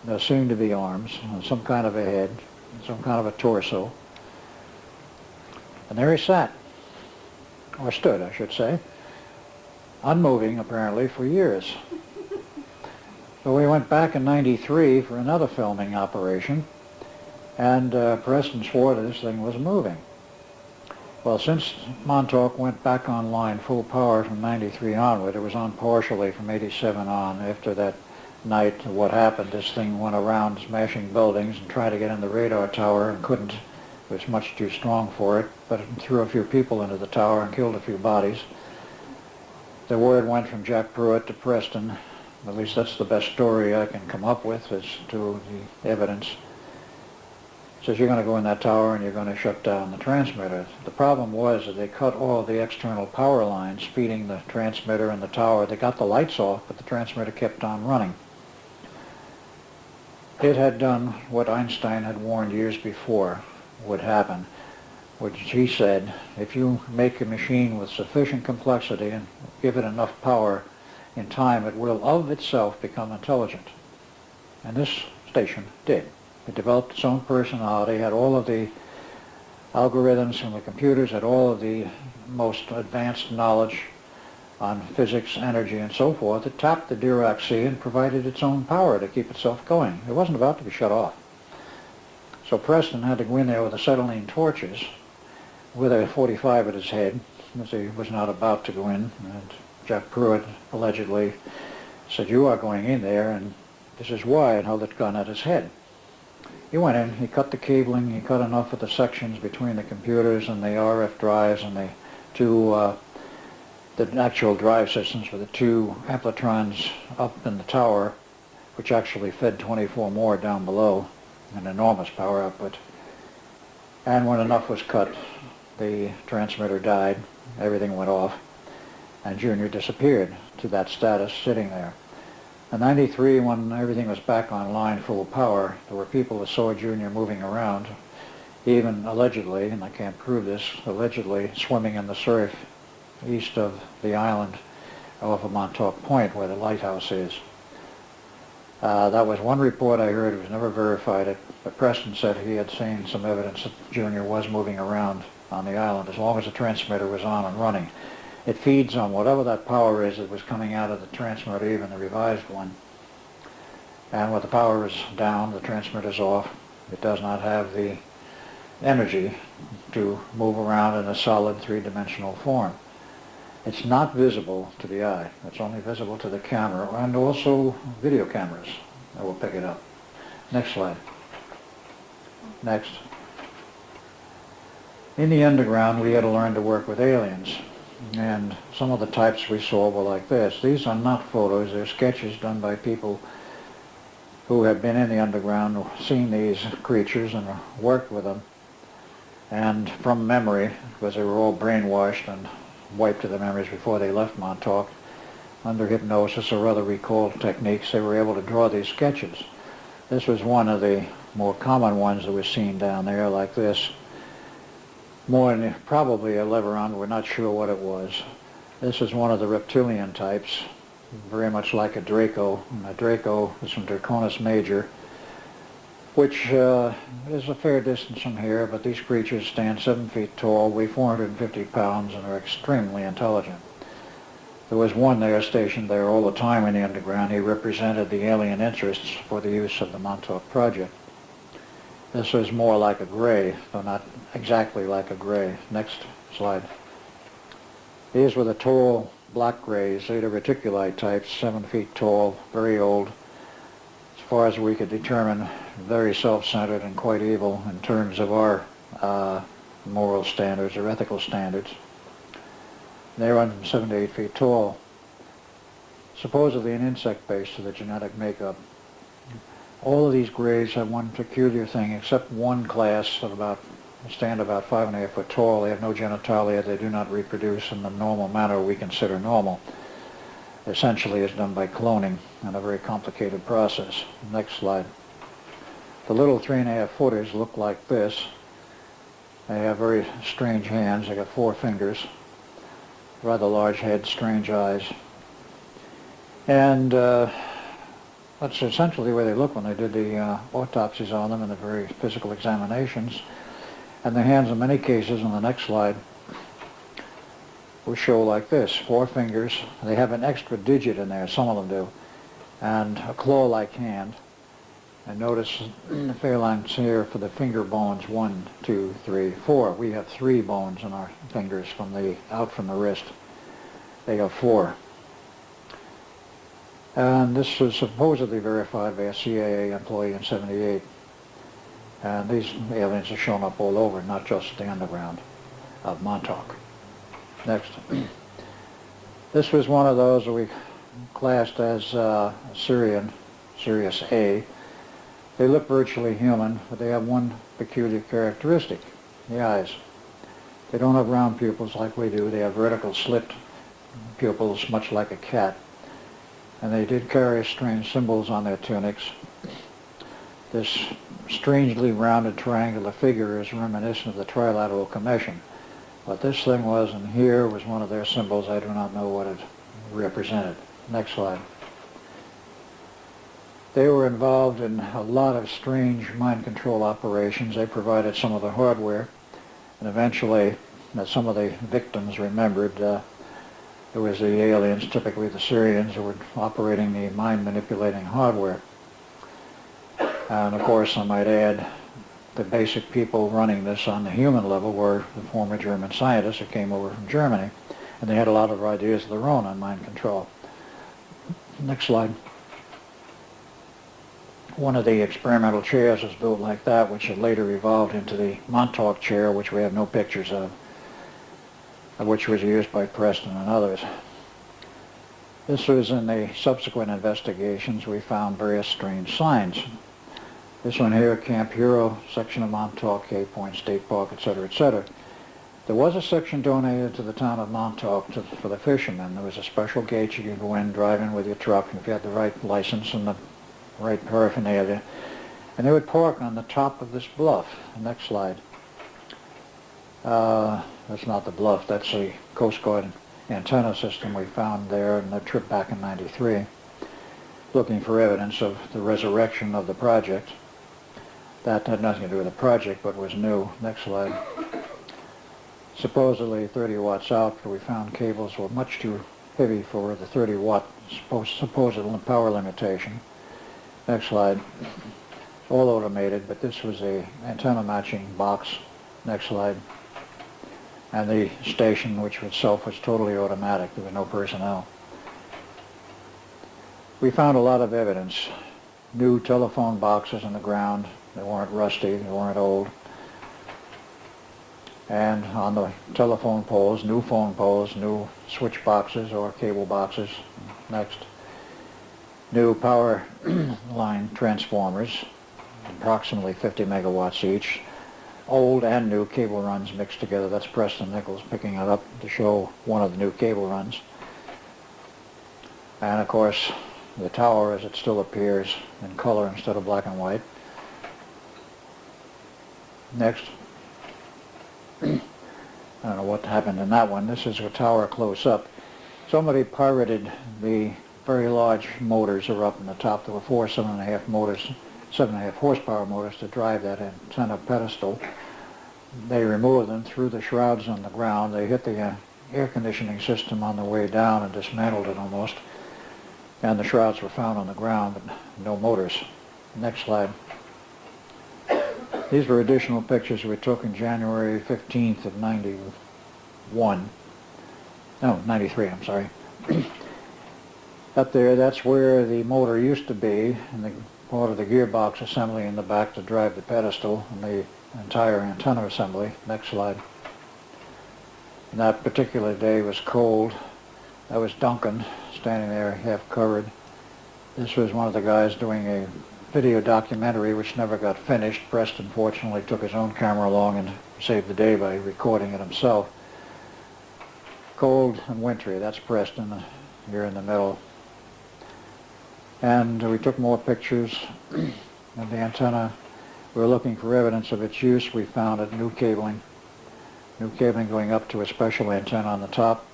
There seemed to be arms, and some kind of a head, and some kind of a torso. And there he sat. Or stood, I should say. Unmoving, apparently, for years. So we went back in '93 for another filming operation, and Preston swore that this thing was moving. Well, since Montauk went back online full power from '93 onward, it was on partially from '87 on. After that night, what happened, this thing went around smashing buildings and tried to get in the radar tower and couldn't. It was much too strong for it, but it threw a few people into the tower and killed a few bodies. The word went from Jack Pruitt to Preston. At least that's the best story I can come up with as to the evidence. It says you're going to go in that tower and you're going to shut down the transmitter. The problem was that they cut all the external power lines feeding the transmitter and the tower. They got the lights off, but the transmitter kept on running. It had done what Einstein had warned years before would happen, which he said, if you make a machine with sufficient complexity and give it enough power, in time it will of itself become intelligent. And this station did. It developed its own personality, had all of the algorithms from the computers, had all of the most advanced knowledge on physics, energy, and so forth. It tapped the Dirac sea and provided its own power to keep itself going. It wasn't about to be shut off. So Preston had to go in there with acetylene torches with a 45 at his head, as he was not about to go in. And Jack Pruitt allegedly said, "You are going in there, and this is why," and held the gun at his head. He went in, he cut the cabling, he cut enough of the sections between the computers and the RF drives and the two, the actual drive systems for the two ampletrons up in the tower, which actually fed 24 more down below, an enormous power output. And when enough was cut, the transmitter died, everything went off, and Junior disappeared to that status sitting there. In '93, when everything was back online full power, there were people that saw Junior moving around, even allegedly, and I can't prove this, allegedly swimming in the surf east of the island off of Montauk Point where the lighthouse is. That was one report I heard. It was never verified, but Preston said he had seen some evidence that Junior was moving around on the island as long as the transmitter was on and running. It feeds on whatever that power is that was coming out of the transmitter, even the revised one. And when the power is down, the transmitter's off. It does not have the energy to move around in a solid three-dimensional form. It's not visible to the eye. It's only visible to the camera, and also video cameras that will pick it up. Next slide. Next. In the underground, we had to learn to work with aliens. And some of the types we saw were like this. These are not photos, they're sketches done by people who have been in the underground, seen these creatures and worked with them. And from memory, because they were all brainwashed and wiped to their memories before they left Montauk, under hypnosis or other recall techniques, they were able to draw these sketches. This was one of the more common ones that was seen down there, like this. More than probably a leveron, we're not sure what it was. This is one of the reptilian types, very much like a Draco. And a Draco is from Draconis Major, which is a fair distance from here, but these creatures stand 7 feet tall, weigh 450 pounds, and are extremely intelligent. There was one there stationed there all the time in the underground. He represented the alien interests for the use of the Montauk project. This was more like a gray, though not exactly like a gray. Next slide. These were the tall black grays, Zeta Reticuli types, 7 feet tall, very old. As far as we could determine, very self-centered and quite evil in terms of our moral standards or ethical standards. They run from 7 to 8 feet tall. Supposedly an insect base to the genetic makeup. All of these grays have one peculiar thing, except one class that stand about 5.5 feet tall. They have no genitalia. They do not reproduce in the normal manner we consider normal. Essentially, it's done by cloning in a very complicated process. Next slide. The little 3.5 footers look like this. They have very strange hands. They got 4 fingers, rather large head, strange eyes, and that's essentially the way they look when they did the autopsies on them and the very physical examinations. And the hands, in many cases, on the next slide, will show like this: 4 fingers. They have an extra digit in there, some of them do, and a claw-like hand. And notice the phalanx here for the finger bones: 1, 2, 3, 4. We have 3 bones in our fingers out from the wrist. They have 4. And this was supposedly verified by a CIA employee in '78. And these aliens are shown up all over, not just at the underground of Montauk. Next. This was one of those that we classed as Sirius A. They look virtually human, but they have one peculiar characteristic: the eyes. They don't have round pupils like we do. They have vertical slit pupils, much like a cat. And they did carry strange symbols on their tunics. This strangely rounded triangular figure is reminiscent of the Trilateral Commission. What this thing was in here was one of their symbols. I do not know what it represented. Next slide. They were involved in a lot of strange mind control operations. They provided some of the hardware, and eventually, as some of the victims remembered, there was the aliens, typically the Syrians, who were operating the mind manipulating hardware. And of course, I might add, the basic people running this on the human level were the former German scientists who came over from Germany, and they had a lot of ideas of their own on mind control. Next slide. One of the experimental chairs was built like that, which had later evolved into the Montauk chair, which we have no pictures of which was used by Preston and others. This was in the subsequent investigations. We found various strange signs. This one here, Camp Hero, section of Montauk, Cape Point State Park, etc., etc. There was a section donated to the town of Montauk for the fishermen. There was a special gate you could go in, drive in with your truck, if you had the right license and the right paraphernalia. And they would park on the top of this bluff. Next slide. That's not the bluff, that's the Coast Guard antenna system we found there in the trip back in '93, looking for evidence of the resurrection of the project. That had nothing to do with the project, but was new. Next slide. Supposedly 30 watts out, but we found cables were much too heavy for the 30 watt supposed power limitation. Next slide. All automated, but this was a antenna matching box. Next slide. And the station, which itself was totally automatic. There was no personnel. We found a lot of evidence. New telephone boxes in the ground. They weren't rusty, they weren't old. And on the telephone poles, new phone poles, new switch boxes or cable boxes. Next. New power line transformers, approximately 50 megawatts each. Old and new cable runs mixed together. That's Preston Nichols picking it up to show one of the new cable runs. And of course, the tower as it still appears in color instead of black and white. Next. I don't know what happened in that one. This is a tower close up. Somebody pirated the very large motors that are up in the top. There were 4 7.5 motors, 7.5 horsepower motors to drive that antenna pedestal. They removed them, threw the shrouds on the ground. They hit the air conditioning system on the way down and dismantled it almost. And the shrouds were found on the ground, but no motors. Next slide. These were additional pictures we took in January 15th of 91. No, 93, I'm sorry. Up there, that's where the motor used to be, and the part of the gearbox assembly in the back to drive the pedestal, and the entire antenna assembly. Next slide. And that particular day was cold. That was Duncan, standing there half covered. This was one of the guys doing a video documentary which never got finished. Preston fortunately took his own camera along and saved the day by recording it himself. Cold and wintry, that's Preston here in the middle. And we took more pictures of the antenna. We were looking for evidence of its use. We found it, new cabling going up to a special antenna on the top.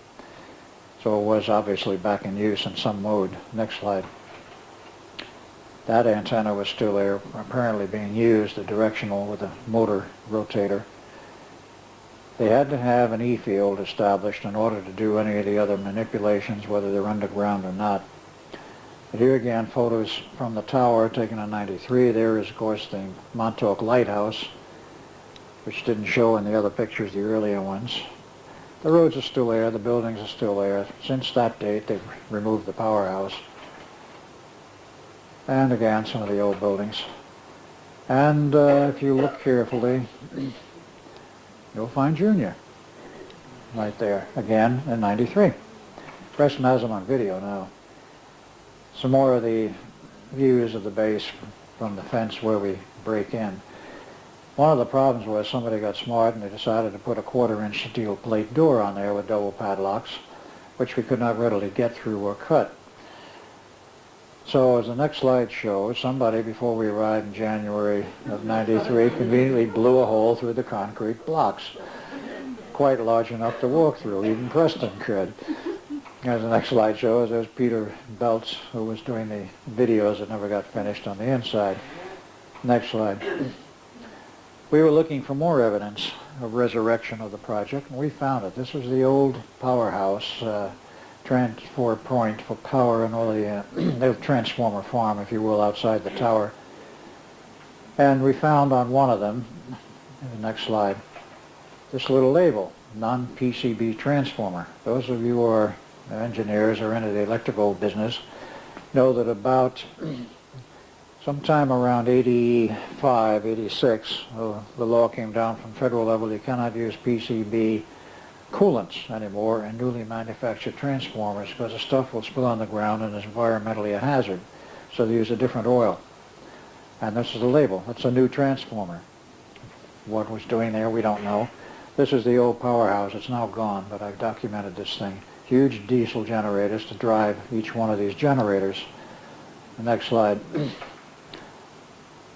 So it was obviously back in use in some mode. Next slide. That antenna was still there, apparently being used, a directional with a motor rotator. They had to have an E-field established in order to do any of the other manipulations, whether they're underground or not. But here again, photos from the tower taken in '93. There is, of course, the Montauk Lighthouse, which didn't show in the other pictures, the earlier ones. The roads are still there, the buildings are still there. Since that date, they've removed the powerhouse. And again, some of the old buildings. And if you look carefully, you'll find Junior right there, again in '93. Preston has him on video now. Some more of the views of the base from the fence where we break in. One of the problems was somebody got smart and they decided to put a 1/4-inch steel plate door on there with double padlocks, which we could not readily get through or cut. So as the next slide shows, somebody before we arrived in January of '93 conveniently blew a hole through the concrete blocks, quite large enough to walk through, even Preston could. As the next slide shows, there's Peter Belts, who was doing the videos that never got finished on the inside. Next slide. We were looking for more evidence of resurrection of the project, and we found it. This was the old powerhouse, transfer point for power and all the transformer farm, if you will, outside the tower. And we found on one of them, in the next slide, this little label, non-PCB transformer. Those of you who are engineers or into the electrical business know that about sometime around 85, 86, the law came down from federal level. You cannot use PCB coolants anymore in newly manufactured transformers because the stuff will spill on the ground and is environmentally a hazard. So they use a different oil. And this is the label. It's a new transformer. What was doing there, we don't know. This is the old powerhouse. It's now gone, but I've documented this thing. Huge diesel generators to drive each one of these generators. The next slide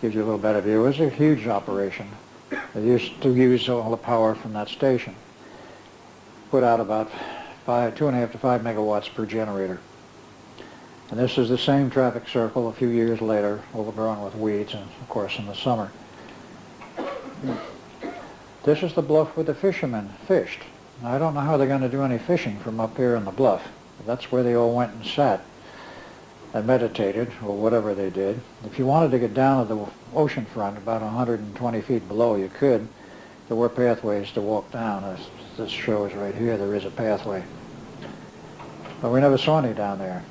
gives you a little better view. It was a huge operation. They used to use all the power from that station. Put out about 2.5 to 5 megawatts per generator. And this is the same traffic circle a few years later, overgrown with weeds, and of course in the summer. This is the bluff where the fishermen fished. Now, I don't know how they're going to do any fishing from up here on the bluff. But that's where they all went and sat and meditated, or whatever they did. If you wanted to get down to the ocean front, about 120 feet below, you could. There were pathways to walk down. As this shows right here, there is a pathway. But we never saw any down there.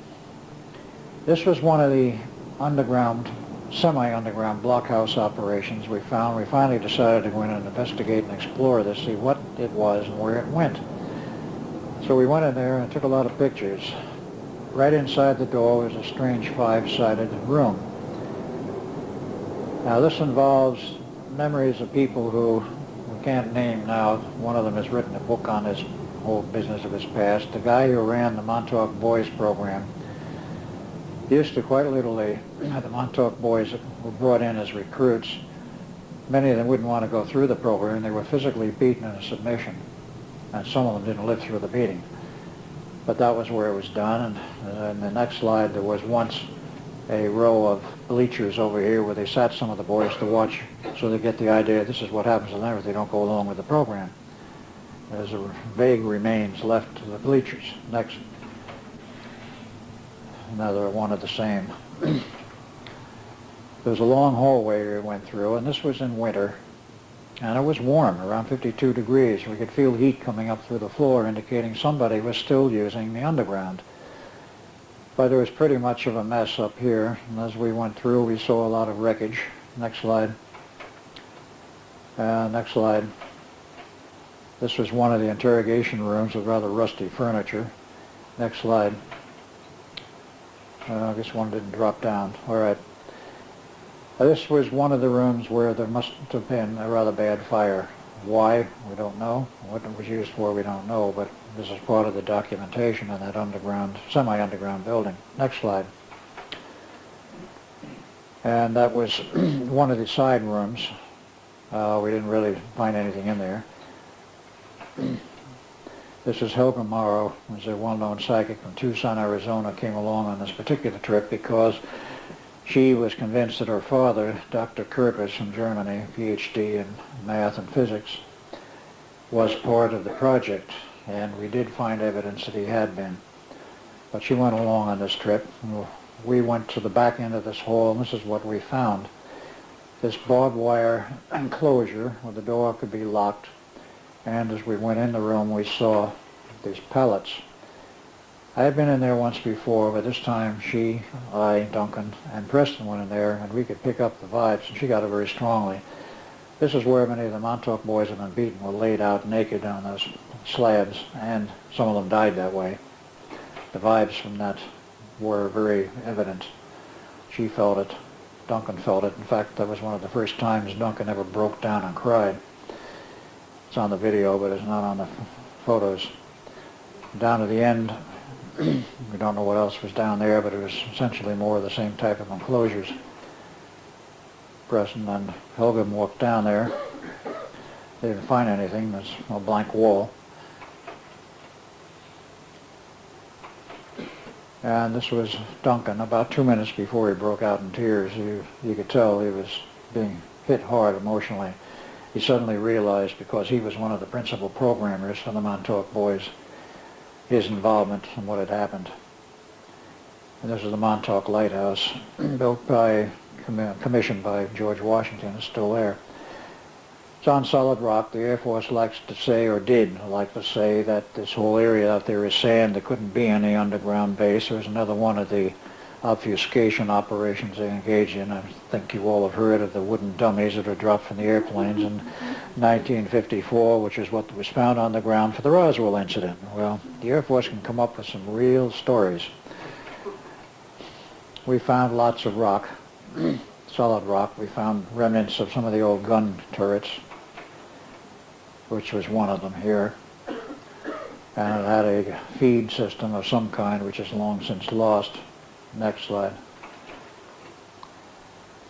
This was one of the underground, semi-underground blockhouse operations we found. We finally decided to go in and investigate and explore this, see what it was and where it went. So we went in there and took a lot of pictures. Right inside the door was a strange five-sided room. Now this involves memories of people who we can't name now. One of them has written a book on this whole business of his past. The guy who ran the Montauk Boys program used to quite literally, the Montauk boys were brought in as recruits. Many of them wouldn't want to go through the program. They were physically beaten into submission, and some of them didn't live through the beating. But that was where it was done. And in the next slide, there was once a row of bleachers over here where they sat some of the boys to watch, so they get the idea this is what happens to them if they don't go along with the program. There's a vague remains left to the bleachers. Next. Another one of the same. There was a long hallway we went through, and this was in winter, and it was warm, around 52 degrees. We could feel heat coming up through the floor, indicating somebody was still using the underground. But there was pretty much of a mess up here, and as we went through, we saw a lot of wreckage. Next slide. Next slide. This was one of the interrogation rooms with rather rusty furniture. Next slide. I guess one didn't drop down. All right. This was one of the rooms where there must have been a rather bad fire. Why? We don't know. What it was used for, we don't know, but this is part of the documentation in that underground, semi-underground building. Next slide. And that was one of the side rooms. We didn't really find anything in there. This is Helga Morrow, who's a well-known psychic from Tucson, Arizona, came along on this particular trip because she was convinced that her father, Dr. Kirkus from Germany, PhD in math and physics, was part of the project, and we did find evidence that he had been. But she went along on this trip. We went to the back end of this hall, and this is what we found. This barbed wire enclosure where the door could be locked. And as we went in the room, we saw these pellets. I had been in there once before, but this time she, I, Duncan, and Preston went in there, and we could pick up the vibes, and she got it very strongly. This is where many of the Montauk boys have been beaten, were laid out naked on those slabs, and some of them died that way. The vibes from that were very evident. She felt it. Duncan felt it. In fact, that was one of the first times Duncan ever broke down and cried. It's on the video, but it's not on the photos. Down to the end, we don't know what else was down there, but it was essentially more of the same type of enclosures. Preston and Helga walked down there. They didn't find anything. There's a blank wall. And this was Duncan. About 2 minutes before he broke out in tears, you could tell he was being hit hard emotionally. He suddenly realized, because he was one of the principal programmers for the Montauk boys, his involvement in what had happened. And this is the Montauk Lighthouse, built by commissioned by George Washington, is still there. It's on solid rock. The Air Force likes to say, or did like to say, that this whole area out there is sand. There couldn't be any underground base. There's another one of the obfuscation operations they engage in. I think you all have heard of the wooden dummies that are dropped from the airplanes in 1954, which is what was found on the ground for the Roswell incident. Well, the Air Force can come up with some real stories. We found lots of rock, solid rock. We found remnants of some of the old gun turrets, which was one of them here. And it had a feed system of some kind, which is long since lost. Next slide.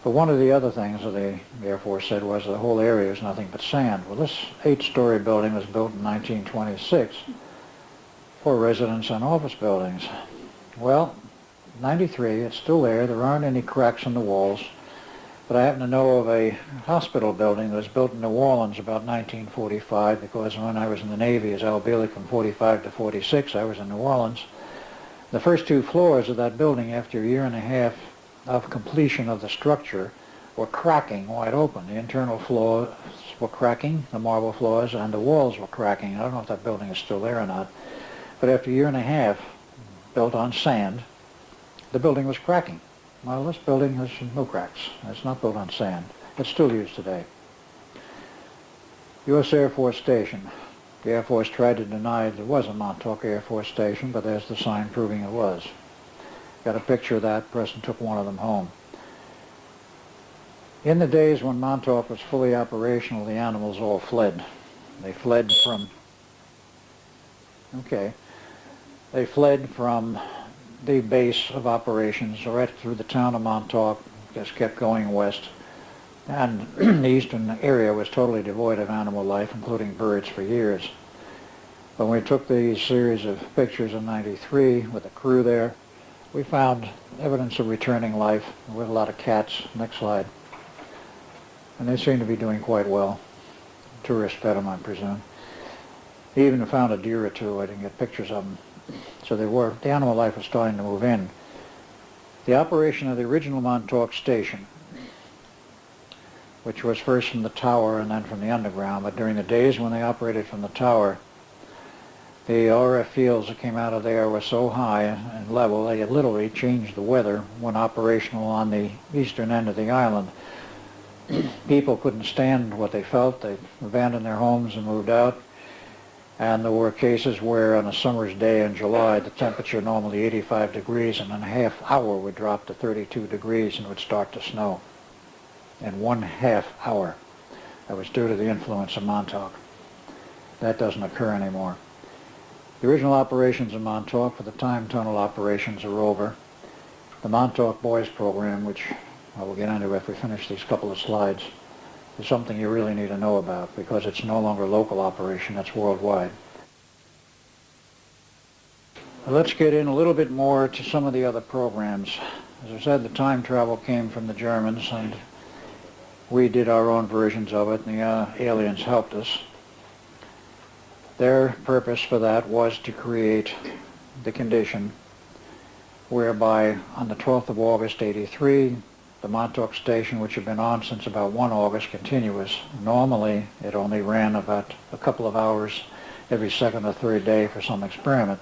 But one of the other things that the Air Force said was the whole area is nothing but sand. Well, this 8-story building was built in 1926 for residence and office buildings. Well, 93, it's still there. There aren't any cracks in the walls. But I happen to know of a hospital building that was built in New Orleans about 1945, because when I was in the Navy as Alfred Bielek from 45 to 46, I was in New Orleans. The first 2 floors of that building, after a year and a half of completion of the structure, were cracking wide open. The internal floors were cracking, the marble floors, and the walls were cracking. I don't know if that building is still there or not. But after a year and a half, built on sand, the building was cracking. Well, this building has no cracks. It's not built on sand. It's still used today. U.S. Air Force Station. The Air Force tried to deny there was a Montauk Air Force Station, but there's the sign proving it was. Got a picture of that. Person took one of them home. In the days when Montauk was fully operational, the animals all fled. They fled from the base of operations right through the town of Montauk, just kept going west. And the eastern area was totally devoid of animal life, including birds, for years. When we took these series of pictures in '93 with the crew there, we found evidence of returning life with a lot of cats. Next slide. And they seem to be doing quite well. Tourists fed them, I presume. They even found a deer or two. I didn't get pictures of them. So the animal life was starting to move in. The operation of the original Montauk Station, which was first from the tower and then from the underground, but during the days when they operated from the tower, the RF fields that came out of there were so high and level they had literally changed the weather when operational on the eastern end of the island. People couldn't stand what they felt. They abandoned their homes and moved out. And there were cases where on a summer's day in July, the temperature normally 85 degrees, and in a half hour would drop to 32 degrees and would start to snow. In 1/2 hour. That was due to the influence of Montauk. That doesn't occur anymore. The original operations in Montauk for the time tunnel operations are over. The Montauk Boys program, which I will get into if we finish these couple of slides, is something you really need to know about, because it's no longer a local operation, it's worldwide. Let's get in a little bit more to some of the other programs. As I said, the time travel came from the Germans, and we did our own versions of it, and the aliens helped us. Their purpose for that was to create the condition whereby on the 12th of August, '83, the Montauk Station, which had been on since about 1 August, continuous. Normally, it only ran about a couple of hours every second or third day for some experiment,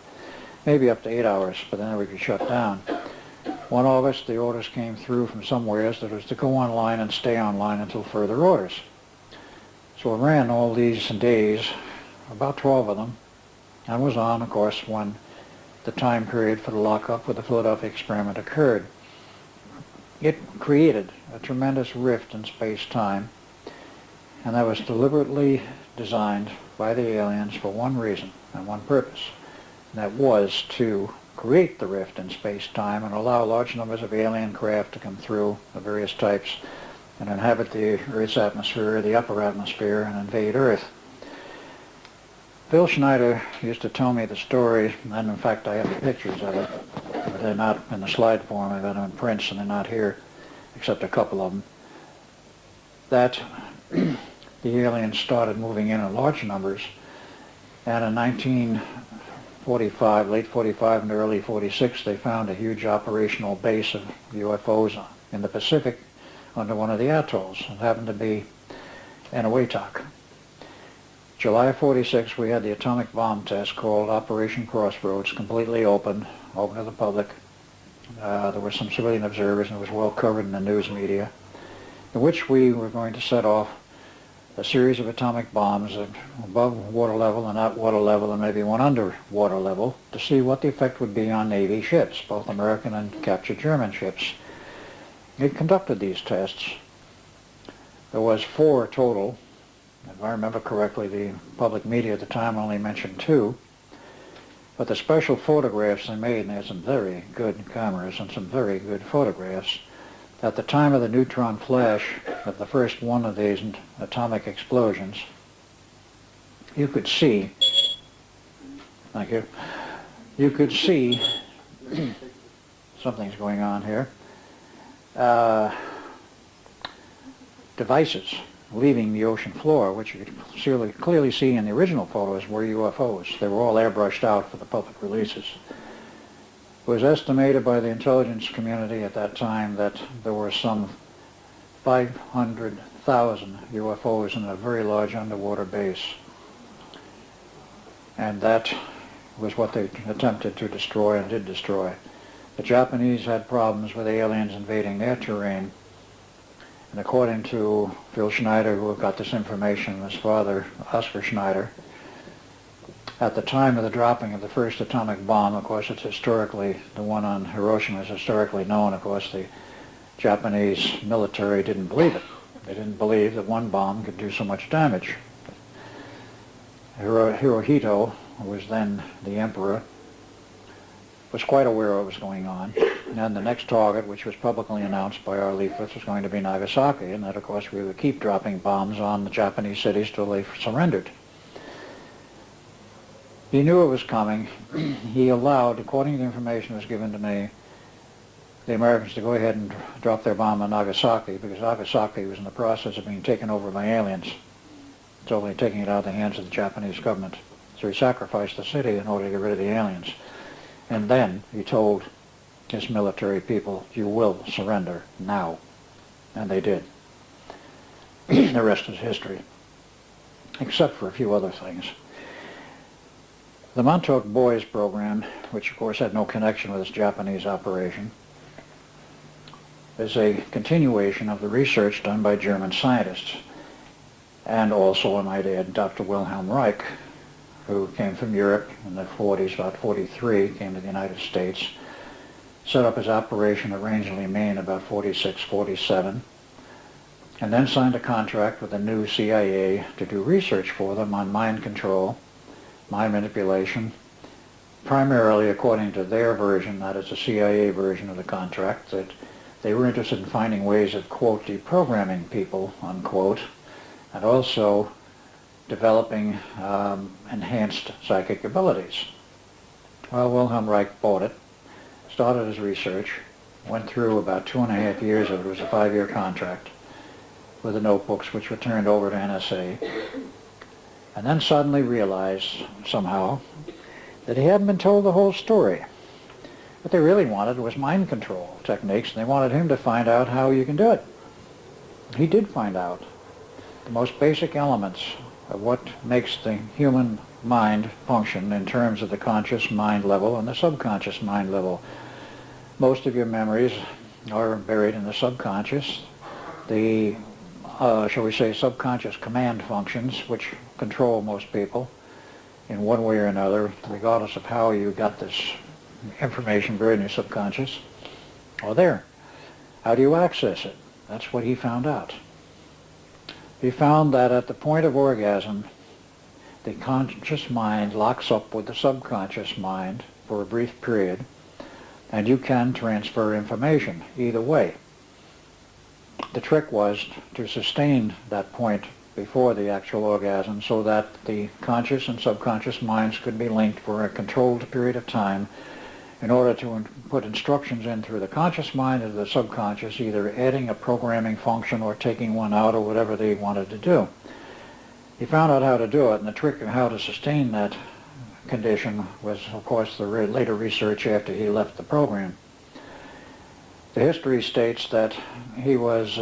maybe up to 8 hours, but then it would be shut down. 1 August, the orders came through from somewhere that it was to go online and stay online until further orders. So it ran all these days, about 12 of them, and was on, of course, when the time period for the lockup with the Philadelphia experiment occurred. It created a tremendous rift in space-time, and that was deliberately designed by the aliens for one reason and one purpose. And that was to create the rift in space-time and allow large numbers of alien craft to come through of various types and inhabit the Earth's atmosphere, the upper atmosphere, and invade Earth. Bill Schneider used to tell me the story, and in fact I have the pictures of it. They're not in the slide form. I've got them in prints, and they're not here, except a couple of them. That the aliens started moving in large numbers, and in 1945, late 45 and early 46, they found a huge operational base of UFOs in the Pacific, under one of the atolls. It happened to be Eniwetok. July 46, we had the atomic bomb test called Operation Crossroads, completely open to the public. There were some civilian observers, and it was well covered in the news media, in which we were going to set off a series of atomic bombs above water level and at water level and maybe one under water level to see what the effect would be on Navy ships, both American and captured German ships. It conducted these tests. There was 4 total. If I remember correctly, the public media at the time only mentioned 2. But the special photographs they made, and they had some very good cameras and some very good photographs, at the time of the neutron flash of the first one of these atomic explosions, you could see, thank you, you could see, something's going on here, devices leaving the ocean floor, which you could clearly see in the original photos were UFOs. They were all airbrushed out for the public releases. It was estimated by the intelligence community at that time that there were some 500,000 UFOs in a very large underwater base. And that was what they attempted to destroy and did destroy. The Japanese had problems with aliens invading their terrain. And according to Phil Schneider, who got this information from his father, Oscar Schneider, at the time of the dropping of the first atomic bomb, of course, it's historically, the one on Hiroshima is historically known. Of course, the Japanese military didn't believe it. They didn't believe that one bomb could do so much damage. Hirohito, who was then the emperor, was quite aware of what was going on. And the next target, which was publicly announced by our leaflets, was going to be Nagasaki, and that, of course, we would keep dropping bombs on the Japanese cities till they surrendered. He knew it was coming. He allowed, according to the information that was given to me, the Americans to go ahead and drop their bomb on Nagasaki, because Nagasaki was in the process of being taken over by aliens. It's only taking it out of the hands of the Japanese government. So he sacrificed the city in order to get rid of the aliens. And then he told his military people, you will surrender now. And they did. The rest is history, except for a few other things. The Montauk Boys program, which of course had no connection with this Japanese operation, is a continuation of the research done by German scientists, and also, I might add, Dr. Wilhelm Reich, who came from Europe in the 40s, about 43, came to the United States, set up his operation at Rangeley, Maine about 46, 47, and then signed a contract with the new CIA to do research for them on mind control, mind manipulation, primarily according to their version, that is the CIA version of the contract, that they were interested in finding ways of, quote, deprogramming people, unquote, and also developing enhanced psychic abilities. Well, Wilhelm Reich bought it, started his research, went through about 2.5 years of it. It was a 5-year contract with the notebooks, which were turned over to NSA, and then suddenly realized somehow that he hadn't been told the whole story. What they really wanted was mind control techniques, and they wanted him to find out how you can do it. He did find out the most basic elements of what makes the human mind function in terms of the conscious mind level and the subconscious mind level. Most of your memories are buried in the subconscious. The, shall we say, subconscious command functions, which control most people in one way or another, regardless of how you got this information buried in your subconscious, are there. How do you access it? That's what he found out. He found that at the point of orgasm, the conscious mind locks up with the subconscious mind for a brief period, and you can transfer information either way. The trick was to sustain that point before the actual orgasm so that the conscious and subconscious minds could be linked for a controlled period of time in order to put instructions in through the conscious mind into the subconscious, either adding a programming function or taking one out or whatever they wanted to do. He found out how to do it, and the trick of how to sustain that condition was, of course, the later research after he left the program. The history states that he was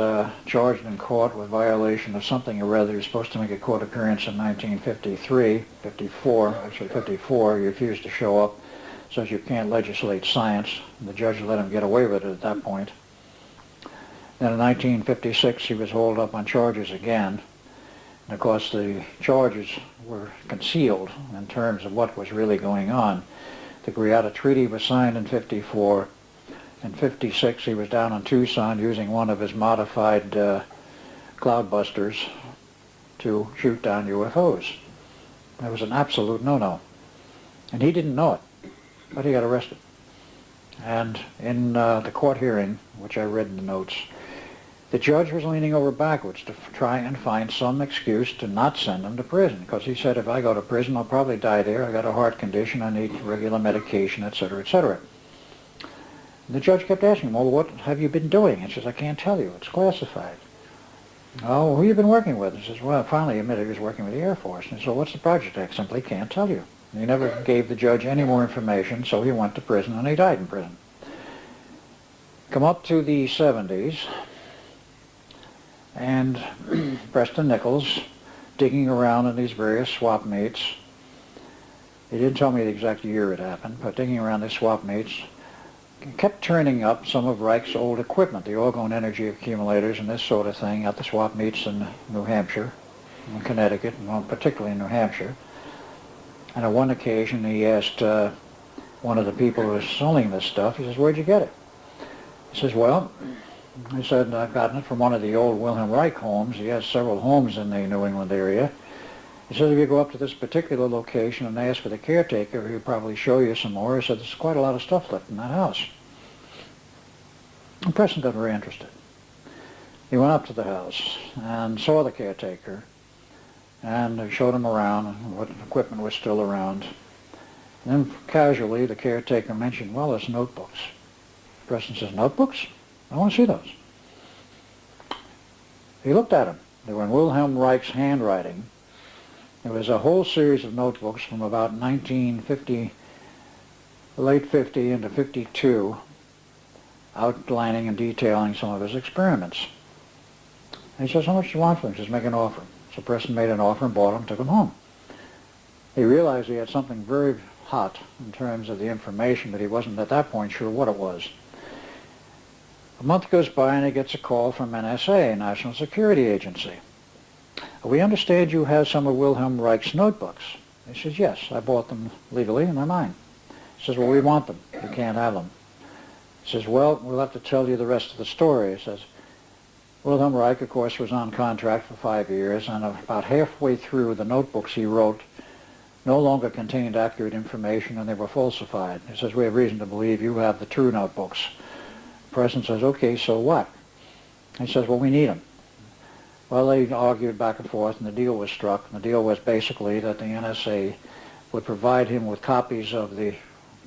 charged in court with violation of something or other. He was supposed to make a court appearance in 1953, 54, actually 54. He refused to show up, says you can't legislate science. And the judge let him get away with it at that point. Then in 1956, he was hauled up on charges again. And of course, the charges were concealed in terms of what was really going on. The Greada Treaty was signed in 54. In 56, he was down in Tucson using one of his modified cloudbusters to shoot down UFOs. That was an absolute no-no. And he didn't know it, but he got arrested. And in the court hearing, which I read in the notes, the judge was leaning over backwards to try and find some excuse to not send him to prison, because he said, if I go to prison, I'll probably die there. I got a heart condition, I need regular medication, etc., etc. The judge kept asking him, well, what have you been doing? He says, I can't tell you. It's classified. Oh, who have you been working with? He says, well, finally he admitted he was working with the Air Force. And he said, well, what's the project? I simply can't tell you. And he never gave the judge any more information, so he went to prison, and he died in prison. Come up to the 70s, and Preston Nichols, digging around in these various swap meets. He didn't tell me the exact year it happened, but digging around these swap meets, kept turning up some of Reich's old equipment, the orgone energy accumulators and this sort of thing, at the swap meets in New Hampshire, in Connecticut, and particularly in New Hampshire. And on one occasion he asked one of the people who was selling this stuff, he says, where'd you get it? He says, well, he said, I've gotten it from one of the old Wilhelm Reich homes. He has several homes in the New England area. He says, if you go up to this particular location and ask for the caretaker, he'll probably show you some more. He said, there's quite a lot of stuff left in that house. And Preston got very interested. He went up to the house and saw the caretaker and showed him around and what equipment was still around. And then casually the caretaker mentioned, well, there's notebooks. Preston says, notebooks? I want to see those. He looked at them. They were in Wilhelm Reich's handwriting. There was a whole series of notebooks from about 1950, late 50 into 52, outlining and detailing some of his experiments. And he says, how much do you want for them? He says, make an offer. So Preston made an offer and bought them, took them home. He realized he had something very hot in terms of the information, but he wasn't at that point sure what it was. A month goes by and he gets a call from NSA, National Security Agency. We understand you have some of Wilhelm Reich's notebooks. He says, yes, I bought them legally and they're mine. He says, well, we want them. You can't have them. He says, well, we'll have to tell you the rest of the story. He says, Wilhelm Reich, of course, was on contract for 5 years, and about halfway through, the notebooks he wrote no longer contained accurate information and they were falsified. He says, we have reason to believe you have the true notebooks. The president says, okay, so what? He says, well, we need them. Well, they argued back and forth, and the deal was struck. And the deal was basically that the NSA would provide him with copies of the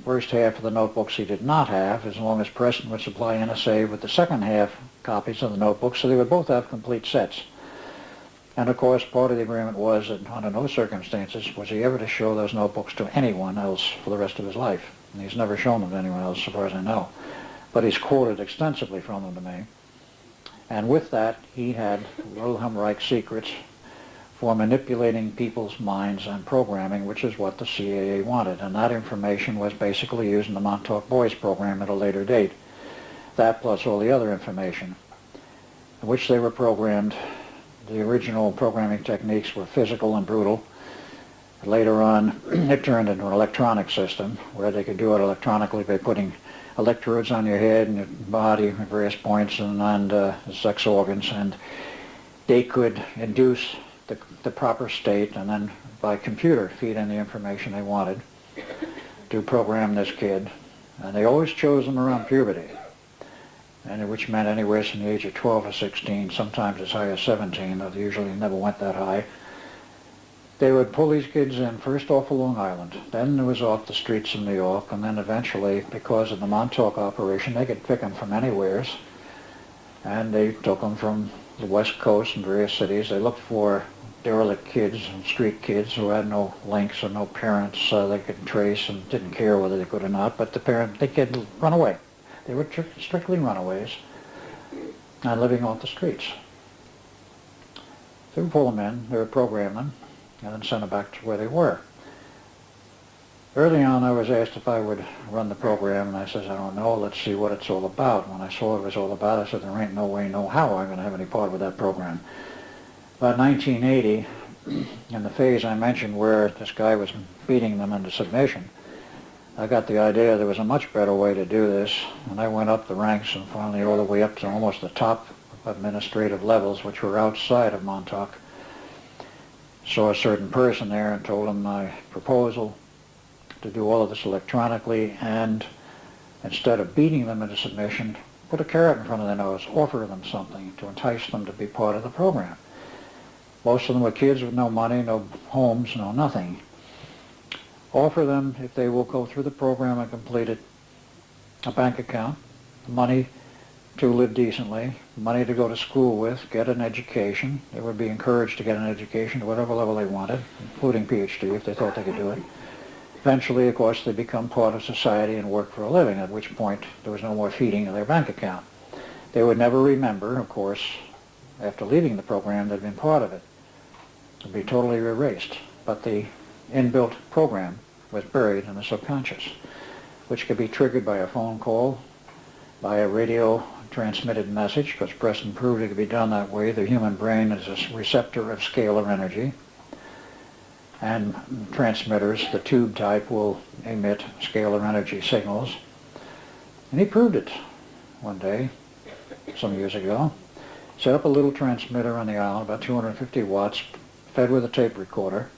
first half of the notebooks he did not have, as long as Preston would supply NSA with the second half copies of the notebooks, so they would both have complete sets. And of course, part of the agreement was that under no circumstances was he ever to show those notebooks to anyone else for the rest of his life. And he's never shown them to anyone else, so far as I know. But he's quoted extensively from them to me. And with that, he had Wilhelm Reich secrets for manipulating people's minds and programming, which is what the CIA wanted. And that information was basically used in the Montauk Boys program at a later date. That plus all the other information, in which they were programmed. The original programming techniques were physical and brutal. Later on, it turned into an electronic system where they could do it electronically by putting electrodes on your head and your body at various points and sex organs, and they could induce the proper state and then by computer feed in the information they wanted to program this kid. And they always chose them around puberty, and which meant anywhere from the age of 12 or 16, sometimes as high as 17, though they usually never went that high. They would pull these kids in first off of Long Island, then it was off the streets of New York, and then eventually, because of the Montauk operation, they could pick them from anywheres. And they took them from the West Coast and various cities. They looked for derelict kids and street kids who had no links or no parents they could trace and didn't care whether they could or not, but the parent, they could run away. They were strictly runaways and living off the streets. So we pull them in, they would program them, and then send them back to where they were. Early on, I was asked if I would run the program, and I says, I don't know, let's see what it's all about. When I saw what it was all about, I said, there ain't no way, no how I'm going to have any part with that program. About 1980, in the phase I mentioned where this guy was beating them into submission, I got the idea there was a much better way to do this, and I went up the ranks and finally all the way up to almost the top administrative levels, which were outside of Montauk. Saw a certain person there and told him my proposal to do all of this electronically, and instead of beating them into submission, put a carrot in front of their nose, offer them something to entice them to be part of the program. Most of them were kids with no money, no homes, no nothing. Offer them, if they will go through the program and complete it, a bank account, money to live decently, money to go to school with, get an education. They would be encouraged to get an education to whatever level they wanted, including PhD if they thought they could do it. Eventually, of course, they become part of society and work for a living, at which point there was no more feeding of their bank account. They would never remember, of course, after leaving the program, they'd been part of it. It would be totally erased. But the inbuilt program was buried in the subconscious, which could be triggered by a phone call, by a radio transmitted message, because Preston proved it could be done that way. The human brain is a receptor of scalar energy, and transmitters, the tube type, will emit scalar energy signals. And he proved it one day, some years ago. Set up a little transmitter on the island, about 250 watts, fed with a tape recorder,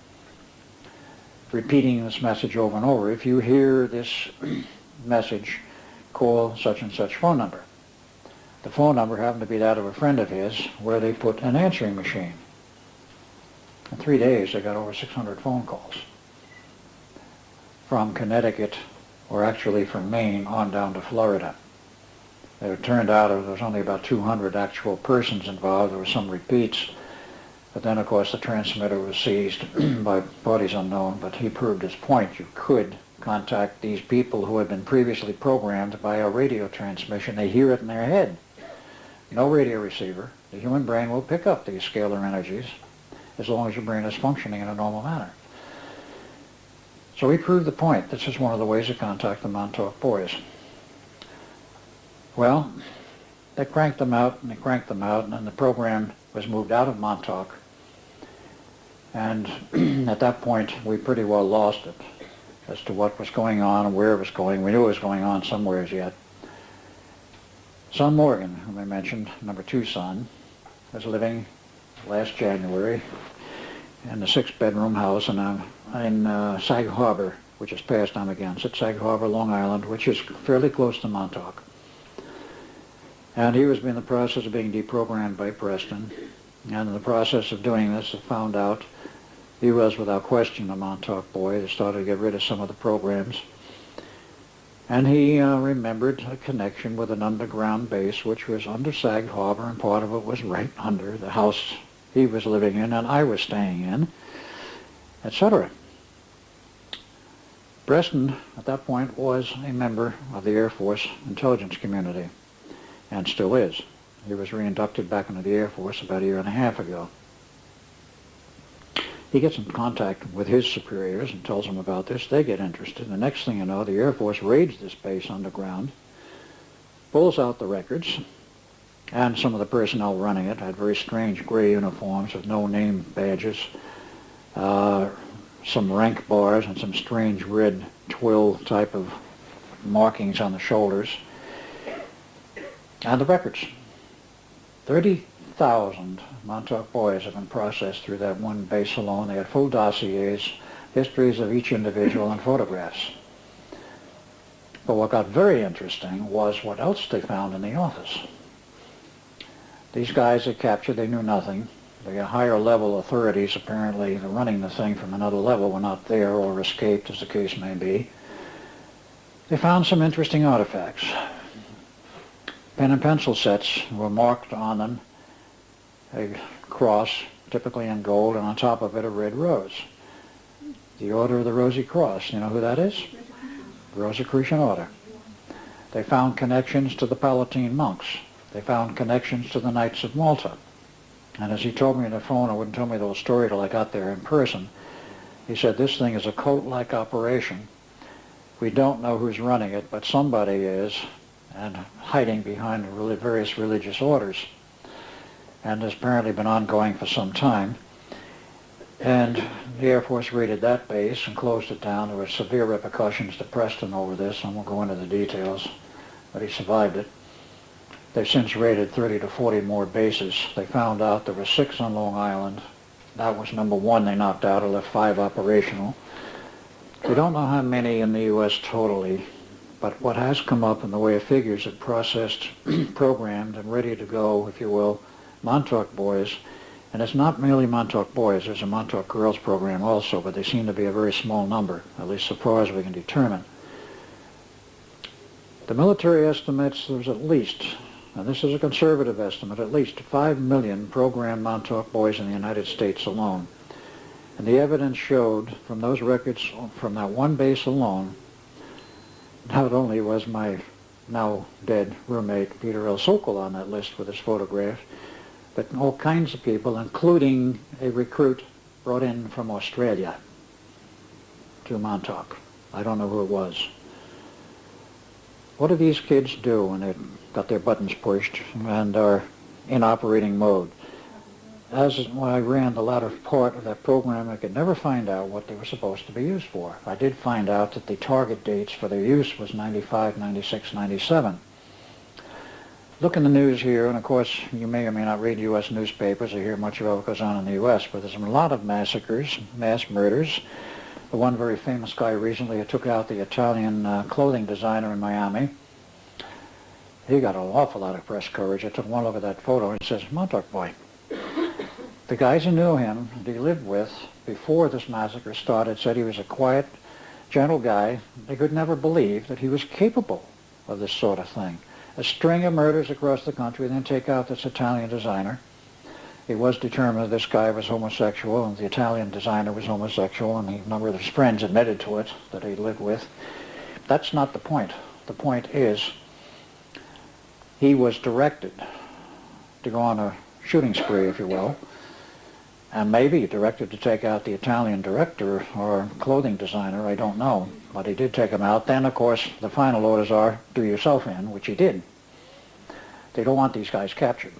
repeating this message over and over. If you hear this message, call such and such phone number. The phone number happened to be that of a friend of his, where they put an answering machine. In 3 days, they got over 600 phone calls from Connecticut, or actually from Maine, on down to Florida. It turned out there was only about 200 actual persons involved. There were some repeats, but then, of course, the transmitter was seized by parties unknown, but he proved his point. You could contact these people who had been previously programmed by a radio transmission. They hear it in their head. No radio receiver. The human brain will pick up these scalar energies as long as your brain is functioning in a normal manner. So he proved the point. This is one of the ways to contact the Montauk boys. Well, they cranked them out, and they cranked them out, and then the program was moved out of Montauk. And at that point, we pretty well lost it as to what was going on and where it was going. We knew it was going on somewhere yet. Son Morgan, whom I mentioned, number 2 son, was living last January in the 6-bedroom house in Sag Harbor, which is past Amagansett, Sag Harbor, Long Island, which is fairly close to Montauk. And he was in the process of being deprogrammed by Preston. And in the process of doing this, I found out he was, without question, a Montauk boy. They started to get rid of some of the programs. And he remembered a connection with an underground base, which was under Sag Harbor, and part of it was right under the house he was living in and I was staying in, etc. Preston, at that point, was a member of the Air Force intelligence community, and still is. He was reinducted back into the Air Force about a year and a half ago. He gets in contact with his superiors and tells them about this. They get interested. The next thing you know, the Air Force raids this base underground, pulls out the records, and some of the personnel running it had very strange gray uniforms with no name badges, some rank bars, and some strange red twill type of markings on the shoulders. And the records. 30,000 Montauk boys have been processed through that one base alone. They had full dossiers, histories of each individual, and photographs. But what got very interesting was what else they found in the office. These guys they captured, they knew nothing. The higher level authorities, apparently running the thing from another level, were not there or escaped, as the case may be. They found some interesting artifacts. Pen and pencil sets were marked on them, a cross, typically in gold, and on top of it a red rose. The Order of the Rosy Cross, you know who that is? Rosicrucian Order. They found connections to the Palatine monks. They found connections to the Knights of Malta. And as he told me on the phone, I wouldn't tell me the whole story till I got there in person, he said this thing is a cult-like operation. We don't know who's running it, but somebody is, and hiding behind various religious orders. And has apparently been ongoing for some time. And the Air Force raided that base and closed it down. There were severe repercussions to Preston over this. I won't go into the details, but he survived it. They've since raided 30 to 40 more bases. They found out there were 6 on Long Island. That was number 1 they knocked out, or left 5 operational. We don't know how many in the U.S. totally, but what has come up in the way of figures that processed, programmed, and ready to go, if you will, Montauk boys. And it's not merely Montauk boys. There's a Montauk girls program also, but they seem to be a very small number, at least so far as we can determine. The military estimates there's at least, and this is a conservative estimate, at least 5 million programmed Montauk boys in the United States alone. And the evidence showed from those records, from that one base alone, not only was my now dead roommate Peter L. Sokol on that list with his photograph, but all kinds of people, including a recruit brought in from Australia to Montauk. I don't know who it was. What do these kids do when they've got their buttons pushed and are in operating mode? As when I ran the latter part of that program, I could never find out what they were supposed to be used for. I did find out that the target dates for their use was 95, 96, 97. Look in the news here, and of course you may or may not read U.S. newspapers or hear much about what goes on in the U.S., but there's a lot of massacres, mass murders. The one very famous guy recently who took out the Italian clothing designer in Miami, he got an awful lot of press coverage. I took one look at that photo and it says, Montauk boy. The guys who knew him, that he lived with, before this massacre started, said he was a quiet, gentle guy. They could never believe that he was capable of this sort of thing. A string of murders across the country, then take out this Italian designer. It was determined this guy was homosexual, and the Italian designer was homosexual, and a number of his friends admitted to it that he lived with. That's not the point. The point is he was directed to go on a shooting spree, if you will, and maybe directed to take out the Italian director or clothing designer, I don't know. But he did take him out. Then, of course, the final orders are, do yourself in, which he did. They don't want these guys captured.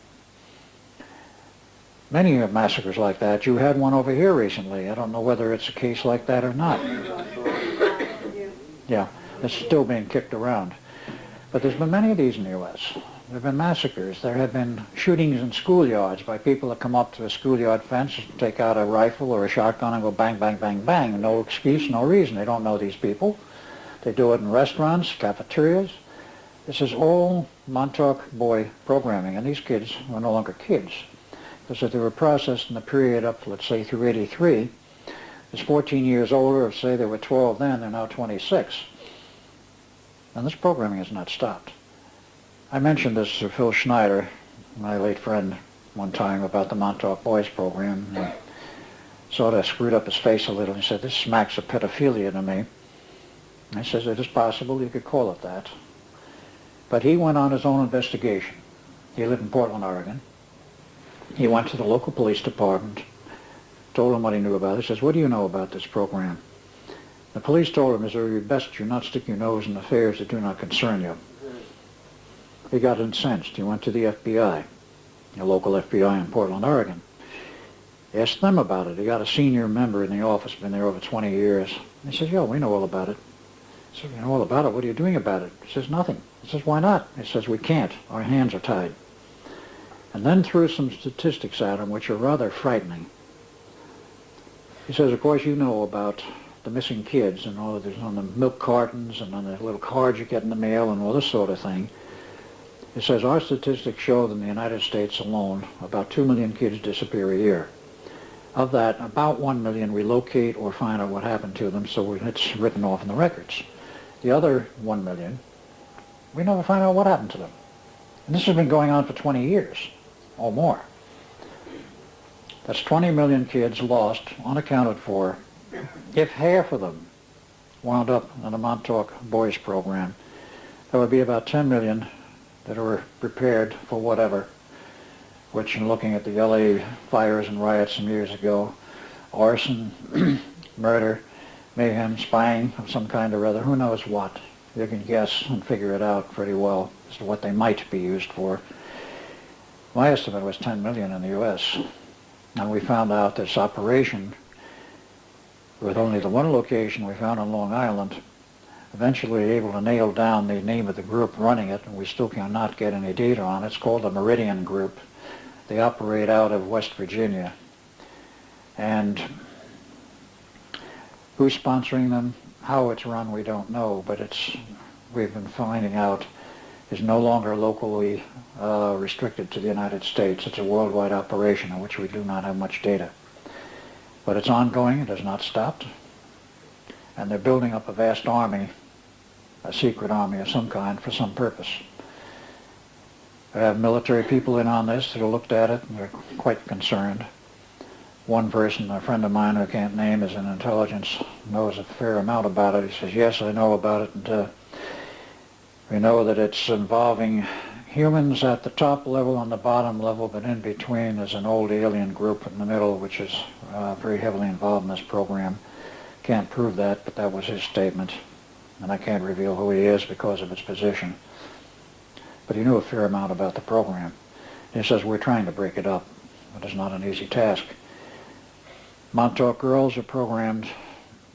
Many massacres like that. You had one over here recently. I don't know whether it's a case like that or not. Yeah, it's still being kicked around. But there's been many of these in the U.S. There have been massacres. There have been shootings in schoolyards by people that come up to a schoolyard fence, take out a rifle or a shotgun and go bang, bang, bang, bang. No excuse, no reason. They don't know these people. They do it in restaurants, cafeterias. This is all Montauk boy programming, and these kids were no longer kids. Because if they were processed in the period up, let's say, through 83, is 14 years older. If, say, they were 12 then, they're now 26. And this programming has not stopped. I mentioned this to Phil Schneider, my late friend, one time about the Montauk Boys program. He sort of screwed up his face a little. He said, this smacks of pedophilia to me. I says, it is possible you could call it that. But he went on his own investigation. He lived in Portland, Oregon. He went to the local police department, told them what he knew about it. He says, what do you know about this program? The police told him, it's very best you not stick your nose in affairs that do not concern you. He got incensed. He went to the FBI, a local FBI in Portland, Oregon. He asked them about it. He got a senior member in the office, been there over 20 years. He says, yo, we know all about it. He says, you know all about it? What are you doing about it? He says, nothing. He says, why not? He says, we can't. Our hands are tied. And then threw some statistics at him, which are rather frightening. He says, of course, you know about the missing kids and all of this on the milk cartons and on the little cards you get in the mail and all this sort of thing. He says, our statistics show that in the United States alone, about 2 million kids disappear a year. Of that, about 1 million relocate or find out what happened to them, so it's written off in the records. The other 1 million, we never find out what happened to them. And this has been going on for 20 years or more. That's 20 million kids lost, unaccounted for. If half of them wound up in the Montauk Boys program, there would be about 10 million that are prepared for whatever, which in looking at the LA fires and riots some years ago, arson, murder, mayhem, spying of some kind or other, who knows what. You can guess and figure it out pretty well as to what they might be used for. My estimate was 10 million in the U.S. And we found out this operation, with only the one location we found on Long Island, eventually able to nail down the name of the group running it, and we still cannot get any data on it. It's called the Meridian Group. They operate out of West Virginia. And who's sponsoring them, how it's run, we don't know, but we've been finding out is no longer locally restricted to the United States. It's a worldwide operation in which we do not have much data. But it's ongoing, it has not stopped, and they're building up a vast army, a secret army of some kind for some purpose. I have military people in on this that have looked at it and they're quite concerned. One person, a friend of mine who I can't name, is in intelligence, knows a fair amount about it. He says, yes, I know about it, and we know that it's involving humans at the top level and the bottom level, but in between is an old alien group in the middle, which is very heavily involved in this program. Can't prove that, but that was his statement, and I can't reveal who he is because of its position. But he knew a fair amount about the program. He says, we're trying to break it up, but it's not an easy task. Montauk girls are programmed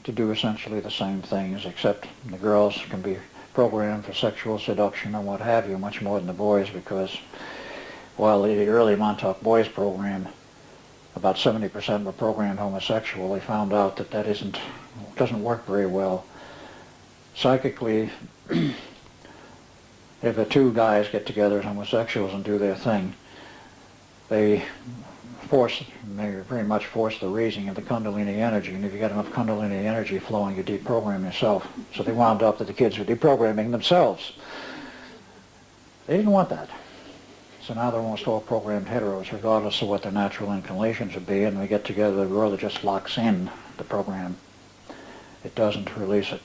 to do essentially the same things, except the girls can be programmed for sexual seduction and what have you, much more than the boys, because while the early Montauk boys program, about 70% were programmed homosexual, they found out that doesn't work very well. Psychically, if the two guys get together as homosexuals and do their thing, they very much force the raising of the Kundalini energy, and if you get enough Kundalini energy flowing, you deprogram yourself. So they wound up that the kids were deprogramming themselves. They didn't want that. So now they're almost all programmed heteros, regardless of what their natural inclinations would be, and they get together, the world that just locks in the program. It doesn't release it.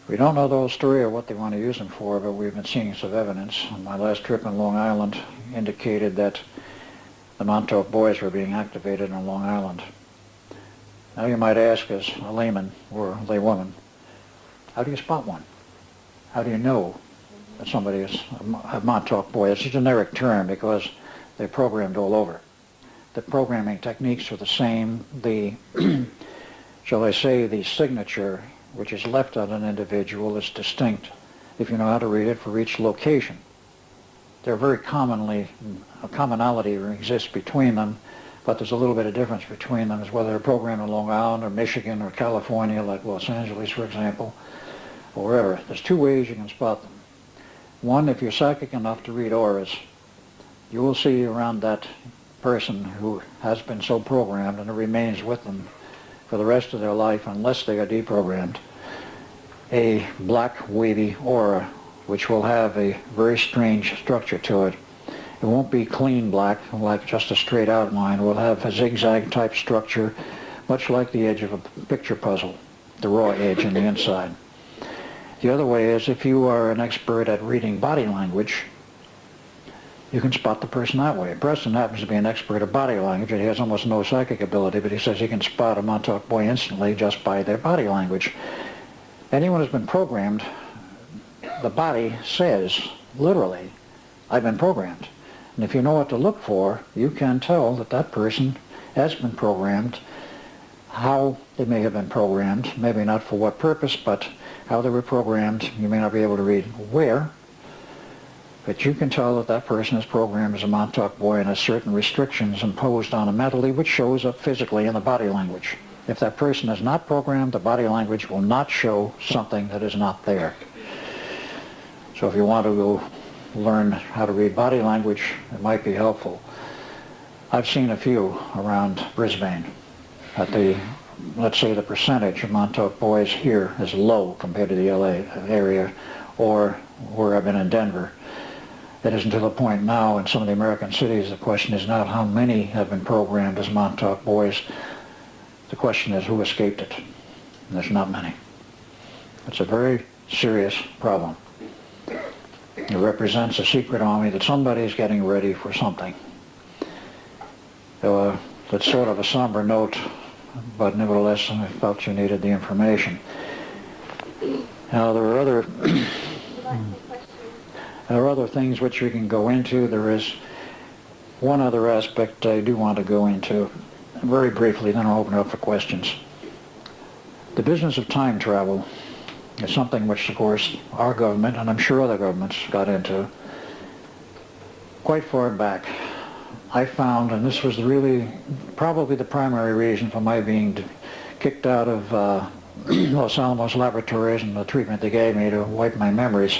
We don't know the whole story or what they want to use them for, but we've been seeing some evidence. On my last trip in Long Island indicated that the Montauk boys were being activated on Long Island. Now you might ask, as a layman or a laywoman, how do you spot one? How do you know that somebody is a Montauk boy? It's a generic term because they're programmed all over. The programming techniques are the same. The, shall I say, the signature which is left on an individual is distinct if you know how to read it for each location. There very commonly, a commonality exists between them, but there's a little bit of difference between them as whether they're programmed in Long Island or Michigan or California, like Los Angeles, for example, or wherever. There's two ways you can spot them. One, if you're psychic enough to read auras, you will see around that person who has been so programmed, and it remains with them for the rest of their life unless they are deprogrammed, a black wavy aura which will have a very strange structure to it. It won't be clean black, like just a straight outline. It will have a zigzag type structure, much like the edge of a picture puzzle, the raw edge on the inside. The other way is if you are an expert at reading body language, you can spot the person that way. Preston happens to be an expert at body language, and he has almost no psychic ability, but he says he can spot a Montauk boy instantly just by their body language. Anyone who's been programmed, the body says, literally, I've been programmed. And if you know what to look for, you can tell that that person has been programmed, how they may have been programmed, maybe not for what purpose, but how they were programmed. You may not be able to read where, but you can tell that that person is programmed as a Montauk boy and has certain restrictions imposed on him mentally, which shows up physically in the body language. If that person is not programmed, the body language will not show something that is not there. So if you want to go learn how to read body language, it might be helpful. I've seen a few around Brisbane. Let's say the percentage of Montauk boys here is low compared to the LA area, or where I've been in Denver. It isn't to the point now in some of the American cities. The question is not how many have been programmed as Montauk boys. The question is who escaped it. And there's not many. It's a very serious problem. It represents a secret army that somebody's getting ready for something. It's sort of a somber note, but nevertheless I felt you needed the information. Now there are other things which we can go into. There is one other aspect I do want to go into very briefly, then I'll open it up for questions. The business of time travel is something which, of course, our government, and I'm sure other governments, got into quite far back. I found, and this was really probably the primary reason for my being kicked out of Los Alamos laboratories and the treatment they gave me to wipe my memories.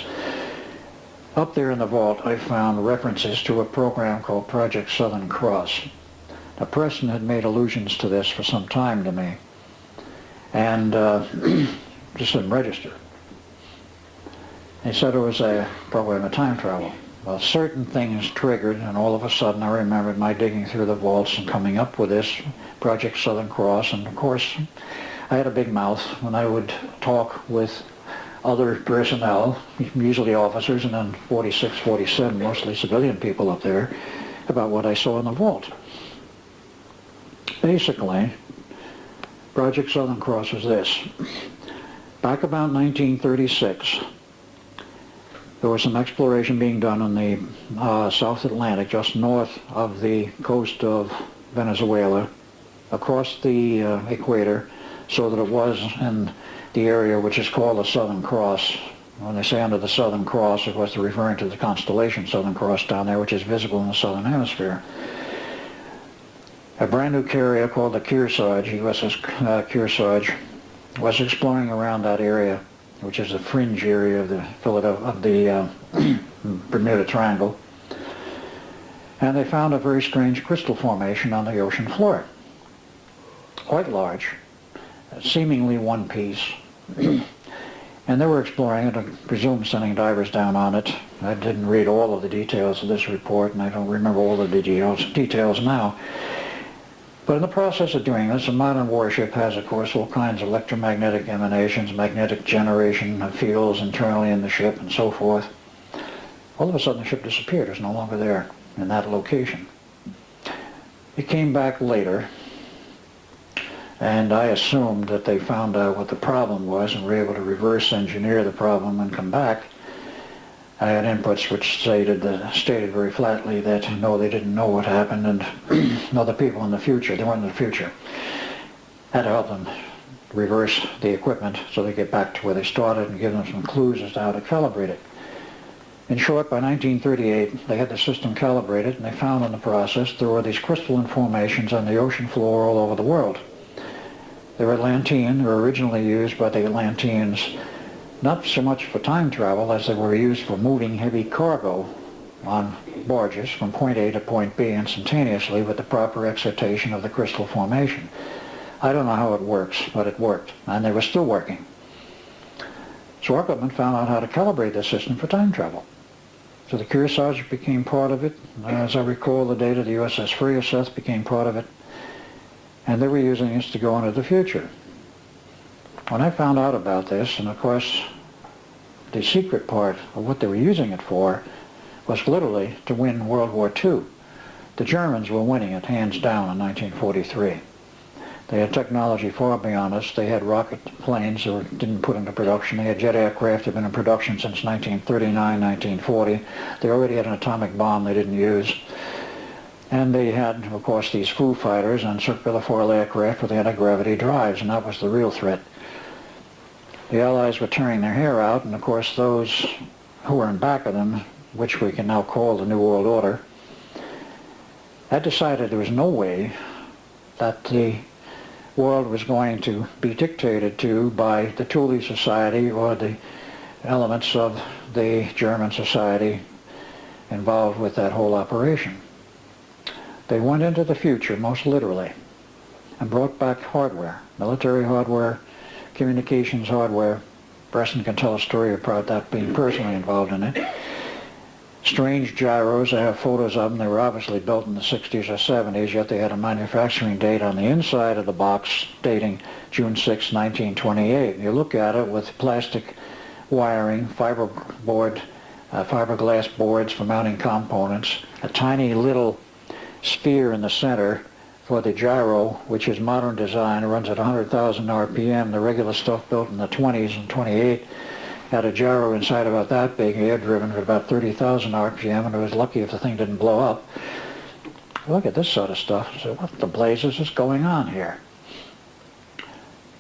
Up there in the vault I found references to a program called Project Southern Cross. Now Preston had made allusions to this for some time to me, and just didn't register. He said it was a program of time travel. Well, certain things triggered, and all of a sudden I remembered my digging through the vaults and coming up with this Project Southern Cross, and of course I had a big mouth when I would talk with other personnel, usually officers, and then 46, 47, mostly civilian people up there, about what I saw in the vault. Basically, Project Southern Cross was this. Back about 1936, there was some exploration being done in the South Atlantic, just north of the coast of Venezuela, across the equator, so that it was in the area which is called the Southern Cross. When they say under the Southern Cross, of course they're referring to the constellation Southern Cross down there, which is visible in the southern hemisphere. A brand new carrier called the Kearsarge, USS Kearsarge, was exploring around that area, which is a fringe area of the Bermuda Triangle, and they found a very strange crystal formation on the ocean floor, quite large, seemingly one piece. And they were exploring it, I presume sending divers down on it. I didn't read all of the details of this report, and I don't remember all the details now. But in the process of doing this, a modern warship has, of course, all kinds of electromagnetic emanations, magnetic generation of fields internally in the ship, and so forth. All of a sudden, the ship disappeared. It was no longer there in that location. It came back later, and I assumed that they found out what the problem was and were able to reverse engineer the problem and come back. I had inputs which stated very flatly that no, they didn't know what happened, and no, the people in the future, they weren't in the future, had to help them reverse the equipment so they get back to where they started and give them some clues as to how to calibrate it. In short, by 1938, they had the system calibrated, and they found in the process there were these crystalline formations on the ocean floor all over the world. They were Atlantean. They were originally used by the Atlanteans not so much for time travel as they were used for moving heavy cargo on barges from point A to point B instantaneously with the proper excitation of the crystal formation. I don't know how it works, but it worked, and they were still working. So our government found out how to calibrate this system for time travel. So the Kearsarge became part of it. As I recall, the data, the USS Friaseth became part of it, and they were using this to go into the future. When I found out about this, and of course the secret part of what they were using it for was literally to win World War II. The Germans were winning it hands down in 1943. They had technology far beyond us. They had rocket planes that didn't put into production. They had jet aircraft that had been in production since 1939, 1940. They already had an atomic bomb they didn't use. And they had, of course, these Foo Fighters and circular foil aircraft with anti-gravity drives, and that was the real threat. The Allies were tearing their hair out, and of course those who were in back of them, which we can now call the New World Order, had decided there was no way that the world was going to be dictated to by the Thule Society or the elements of the German society involved with that whole operation. They went into the future, most literally, and brought back hardware, military hardware, communications hardware. Preston can tell a story about that, being personally involved in it. Strange gyros, I have photos of them. They were obviously built in the 60s or 70s, yet they had a manufacturing date on the inside of the box dating June 6, 1928. You look at it with plastic wiring, fiberboard fiberglass boards for mounting components, a tiny little sphere in the center for the gyro, which is modern design, runs at 100,000 RPM. The regular stuff built in the 20s and 28 had a gyro inside about that big, air-driven at about 30,000 RPM, and it was lucky if the thing didn't blow up. Look at this sort of stuff. So what the blazes is going on here?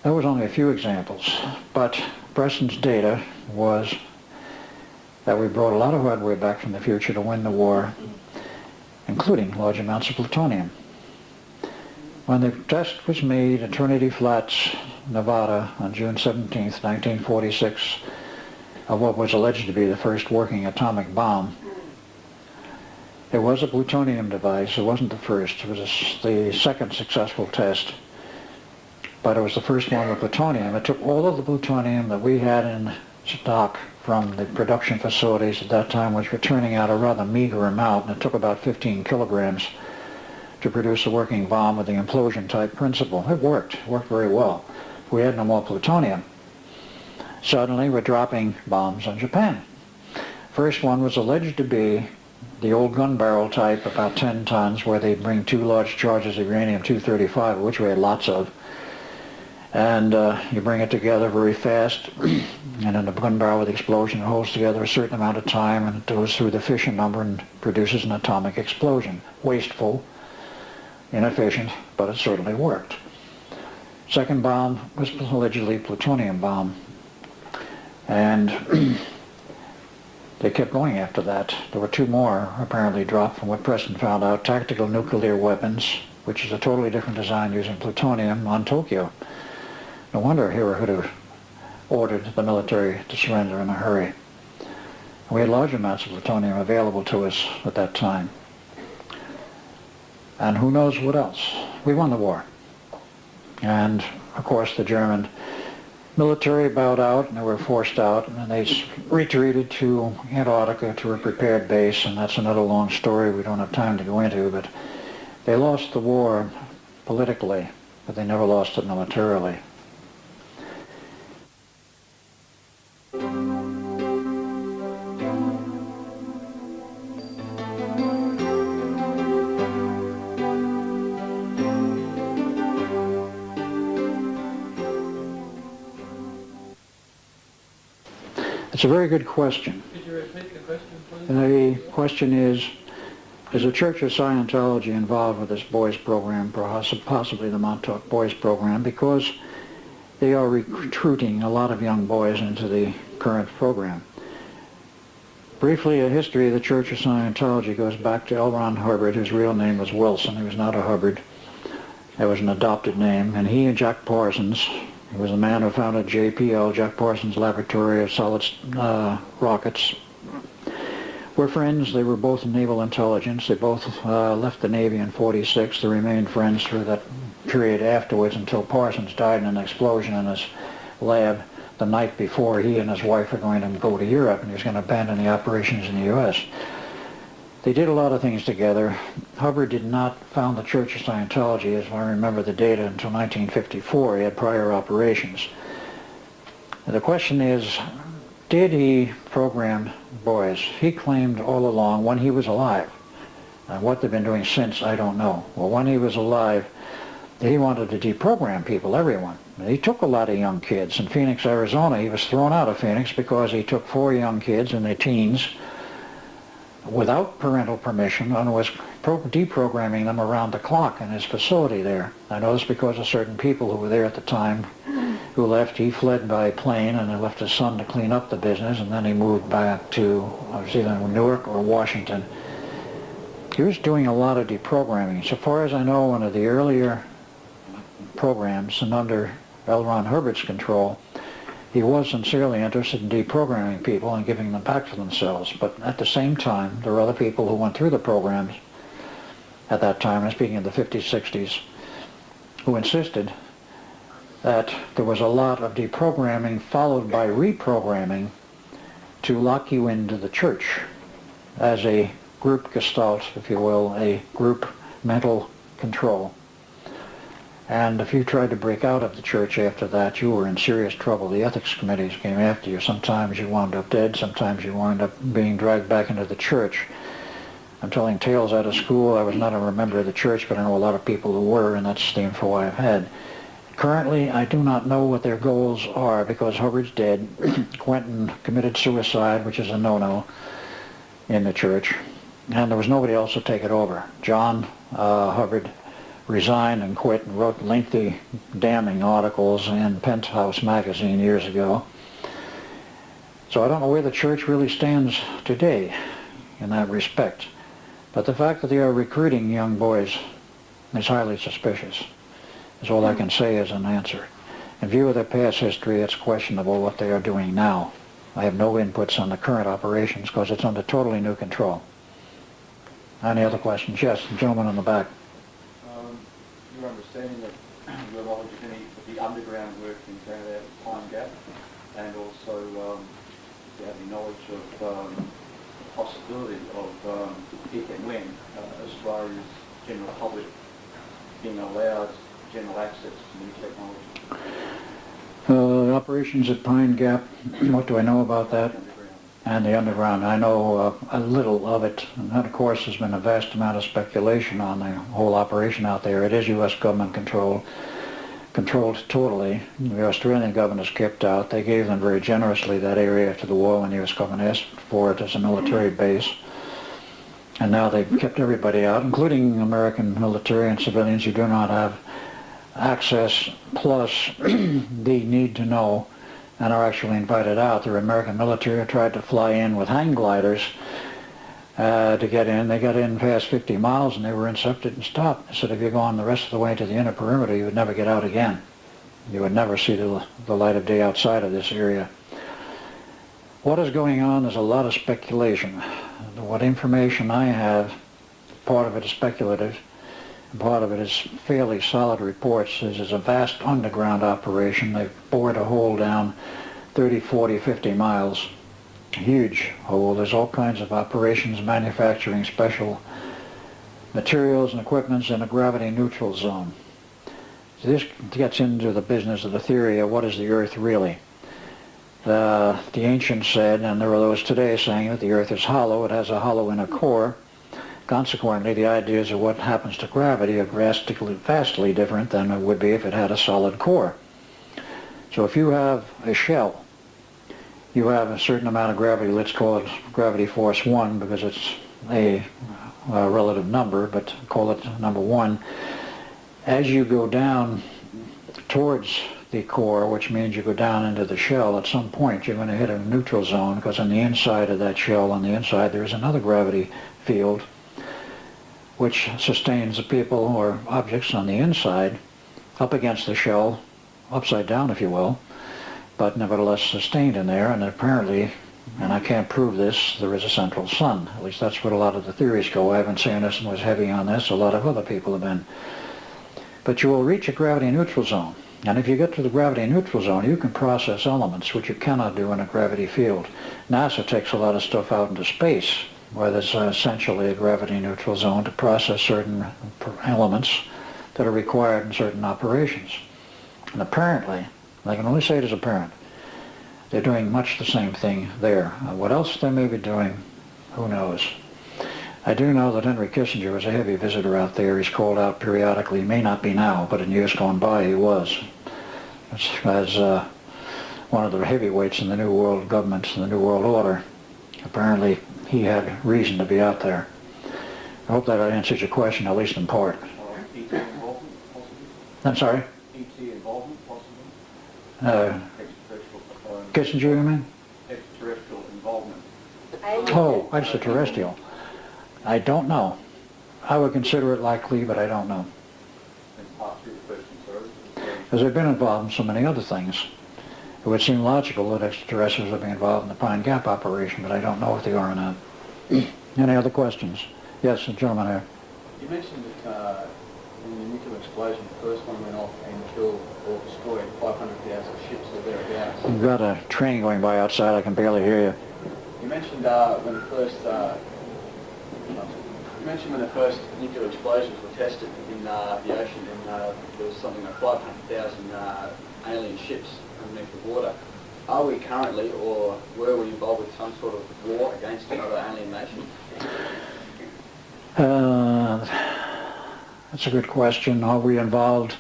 That was only a few examples, but Preston's data was that we brought a lot of hardware back from the future to win the war, including large amounts of plutonium. When the test was made at Trinity Flats, Nevada on June 17, 1946, of what was alleged to be the first working atomic bomb, it was a plutonium device. It wasn't the first. It was the second successful test, but it was the first one with plutonium. It took all of the plutonium that we had in stock from the production facilities at that time, which were turning out a rather meager amount, and it took about 15 kilograms to produce a working bomb with the implosion type principle. It worked very well. We had no more plutonium. Suddenly we're dropping bombs on Japan. First one was alleged to be the old gun barrel type, about 10 tons, where they bring 2 large charges of uranium-235, which we had lots of, and you bring it together very fast, and in the gun barrel with the explosion it holds together a certain amount of time, and it goes through the fission number and produces an atomic explosion. Wasteful, inefficient, but it certainly worked. Second bomb was allegedly plutonium bomb, and they kept going after that. There were 2 more apparently dropped from what Preston found out. Tactical nuclear weapons, which is a totally different design using plutonium, on Tokyo. No wonder Hirohito ordered the military to surrender in a hurry. We had large amounts of plutonium available to us at that time. And who knows what else. We won the war. And of course the German military bowed out, and they were forced out, and then they retreated to Antarctica to a prepared base, and that's another long story we don't have time to go into, but they lost the war politically, but they never lost it militarily. It's a very good question. Could you repeat the question, please? The question is the Church of Scientology involved with this boys program, possibly the Montauk boys program, because they are recruiting a lot of young boys into the current program? Briefly, a history of the Church of Scientology goes back to L. Ron Hubbard, whose real name was Wilson. He was not a Hubbard. That was an adopted name. And he and Jack Parsons, he was the man who founded JPL, Jack Parsons Laboratory of Solid Rockets, were friends. They were both in naval intelligence. They both left the Navy in '46. They remained friends through that period afterwards until Parsons died in an explosion in his lab the night before he and his wife were going to go to Europe, and he was going to abandon the operations in the U.S. They did a lot of things together. Hubbard did not found the Church of Scientology, as I remember the data, until 1954. He had prior operations. And the question is, did he program boys? He claimed all along, when he was alive, and what they've been doing since, I don't know. Well, when he was alive, he wanted to deprogram people, everyone. And he took a lot of young kids. In Phoenix, Arizona, he was thrown out of Phoenix because he took 4 young kids in their teens without parental permission and was deprogramming them around the clock in his facility there. I know this because of certain people who were there at the time who left. He fled by plane and left his son to clean up the business, and then he moved back to either Newark or Washington. He was doing a lot of deprogramming. So far as I know, one of the earlier programs and under L. Ron Hubbard's control, he was sincerely interested in deprogramming people and giving them back to themselves. But at the same time, there were other people who went through the programs at that time, I'm speaking of the 50s, 60s, who insisted that there was a lot of deprogramming followed by reprogramming to lock you into the church as a group gestalt, if you will, a group mental control. And if you tried to break out of the church after that, you were in serious trouble. The ethics committees came after you. Sometimes you wound up dead. Sometimes you wound up being dragged back into the church. I'm telling tales out of school. I was not a member of the church, but I know a lot of people who were, and that's the info I've had. Currently, I do not know what their goals are because Hubbard's dead. Quentin committed suicide, which is a no-no in the church, and there was nobody else to take it over. John Hubbard resigned and quit and wrote lengthy damning articles in Penthouse magazine years ago. So I don't know where the church really stands today in that respect. But the fact that they are recruiting young boys is highly suspicious, is all I can say as an answer. In view of their past history, it's questionable what they are doing now. I have no inputs on the current operations because it's under totally new control. Any other questions? Yes, the gentleman in the back. Your understanding that your knowledge of any of the underground work in Canada at Pine Gap, and also do you have any knowledge of the possibility of if and when, as far as general public being allowed general access to new technology? Operations at Pine Gap, what do I know about that? And the underground. I know a little of it, and that of course has been a vast amount of speculation on the whole operation out there. It is U.S. government controlled totally. The Australian government is kept out. They gave them very generously that area after the war when the U.S. government asked for it as a military base. And now they've kept everybody out, including American military and civilians who do not have access, plus the need to know, and are actually invited out. The American military tried to fly in with hang gliders to get in. They got in past 50 miles and they were intercepted and stopped. They said if you go on the rest of the way to the inner perimeter, you would never get out again. You would never see the light of day outside of this area. What is going on is a lot of speculation. What information I have, part of it is speculative, and part of it is fairly solid reports. This is a vast underground operation. They've bored a hole down 30, 40, 50 miles. Huge hole. There's all kinds of operations manufacturing special materials and equipments in a gravity neutral zone. So this gets into the business of the theory of what is the Earth really. The ancients said, and there are those today saying that the Earth is hollow. It has a hollow inner core. Consequently, the ideas of what happens to gravity are vastly different than it would be if it had a solid core. So if you have a shell, you have a certain amount of gravity. Let's call it gravity force 1 because it's a relative number, but call it number 1. As you go down towards the core, which means you go down into the shell, at some point you're going to hit a neutral zone because on the inside of that shell, on the inside, there's another gravity field which sustains the people or objects on the inside up against the shell, upside down if you will, but nevertheless sustained in there. And apparently, and I can't prove this, there is a central sun. At least that's what a lot of the theories go. I haven't seen this and was heavy on this. A lot of other people have been. But you will reach a gravity neutral zone. And if you get to the gravity neutral zone, you can process elements which you cannot do in a gravity field. NASA takes a lot of stuff out into space where there's essentially a gravity neutral zone to process certain elements that are required in certain operations. And apparently, I can only say it as apparent, they're doing much the same thing there. What else they may be doing, who knows. I do know that Henry Kissinger was a heavy visitor out there. He's called out periodically. He may not be now, but in years gone by he was. As one of the heavyweights in the New World government, in the New World Order. Apparently he had reason to be out there. I hope that answers your question, at least in part. ET involvement, possibly? I'm sorry? ET involvement, possibly? Kissinger, you mean? Extraterrestrial involvement. Oh, extraterrestrial. I don't know. I would consider it likely, but I don't know. And part 2 of the question, sorry. Because they've been involved in so many other things. It would seem logical that extraterrestrials would be involved in the Pine Gap operation, but I don't know if they are or not. Any other questions? Yes, the gentleman here. You mentioned that in the nuclear explosion, the first one went off and killed or destroyed 500,000 ships or thereabouts. You've got a train going by outside. I can barely hear you. You mentioned when the first You mentioned when the first nuclear explosions were tested in the ocean, and there was something like 500,000 alien ships underneath the water. Are we currently, or were we involved with some sort of war against another alien nation? That's a good question. Are we involved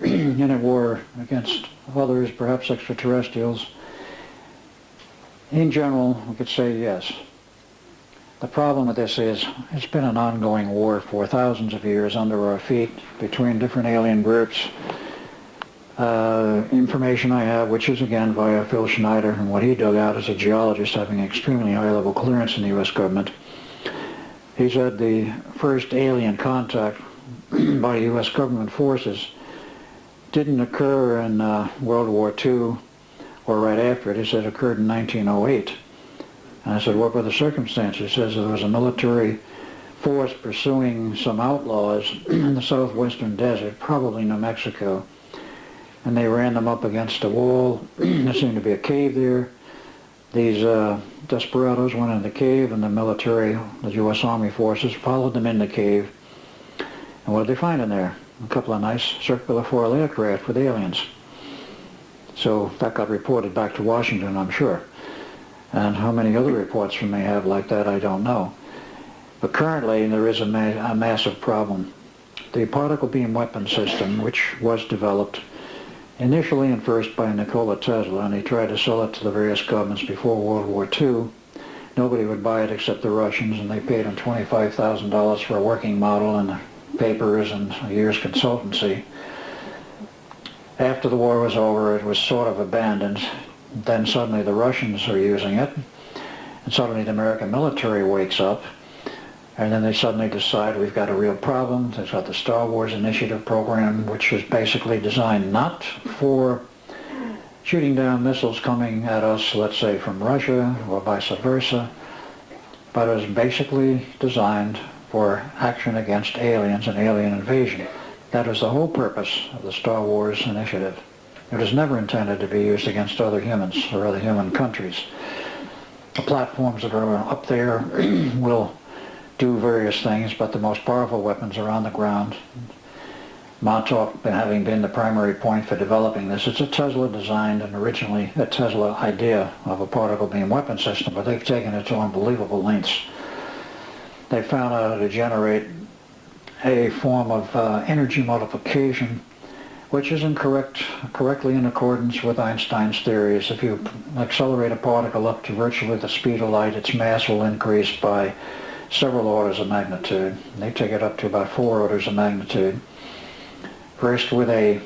in a war against others, perhaps extraterrestrials? In general, we could say yes. The problem with this is it's been an ongoing war for thousands of years under our feet between different alien groups. Information I have, which is again via Phil Schneider and what he dug out as a geologist having extremely high-level clearance in the U.S. government. He said the first alien contact by U.S. government forces didn't occur in World War II or right after it. He said it occurred in 1908. And I said, what were the circumstances? He says there was a military force pursuing some outlaws in the southwestern desert, probably New Mexico, and they ran them up against a wall. There seemed to be a cave there. These desperados went in the cave, and the military, the U.S. Army forces, followed them in the cave. And what did they find in there? A couple of nice circular foil aircraft with aliens. So that got reported back to Washington, I'm sure. And how many other reports we may have like that, I don't know. But currently there is a massive problem. The particle beam weapon system, which was developed initially and first by Nikola Tesla, and he tried to sell it to the various governments before World War II. Nobody would buy it except the Russians, and they paid him $25,000 for a working model and papers and a year's consultancy. After the war was over, it was sort of abandoned. Then suddenly the Russians are using it, and suddenly the American military wakes up, and then they suddenly decide we've got a real problem. They've got the Star Wars Initiative program, which is basically designed not for shooting down missiles coming at us, let's say from Russia or vice versa, but it was basically designed for action against aliens and alien invasion. That was the whole purpose of the Star Wars Initiative. It was never intended to be used against other humans or other human countries. The platforms that are up there will do various things, but the most powerful weapons are on the ground. Montauk having been the primary point for developing this. It's a Tesla designed and originally a Tesla idea of a particle beam weapon system, but they've taken it to unbelievable lengths. They found out how to generate a form of energy multiplication which is correctly in accordance with Einstein's theories. If you accelerate a particle up to virtually the speed of light, its mass will increase by several orders of magnitude. They take it up to about 4 orders of magnitude. First with a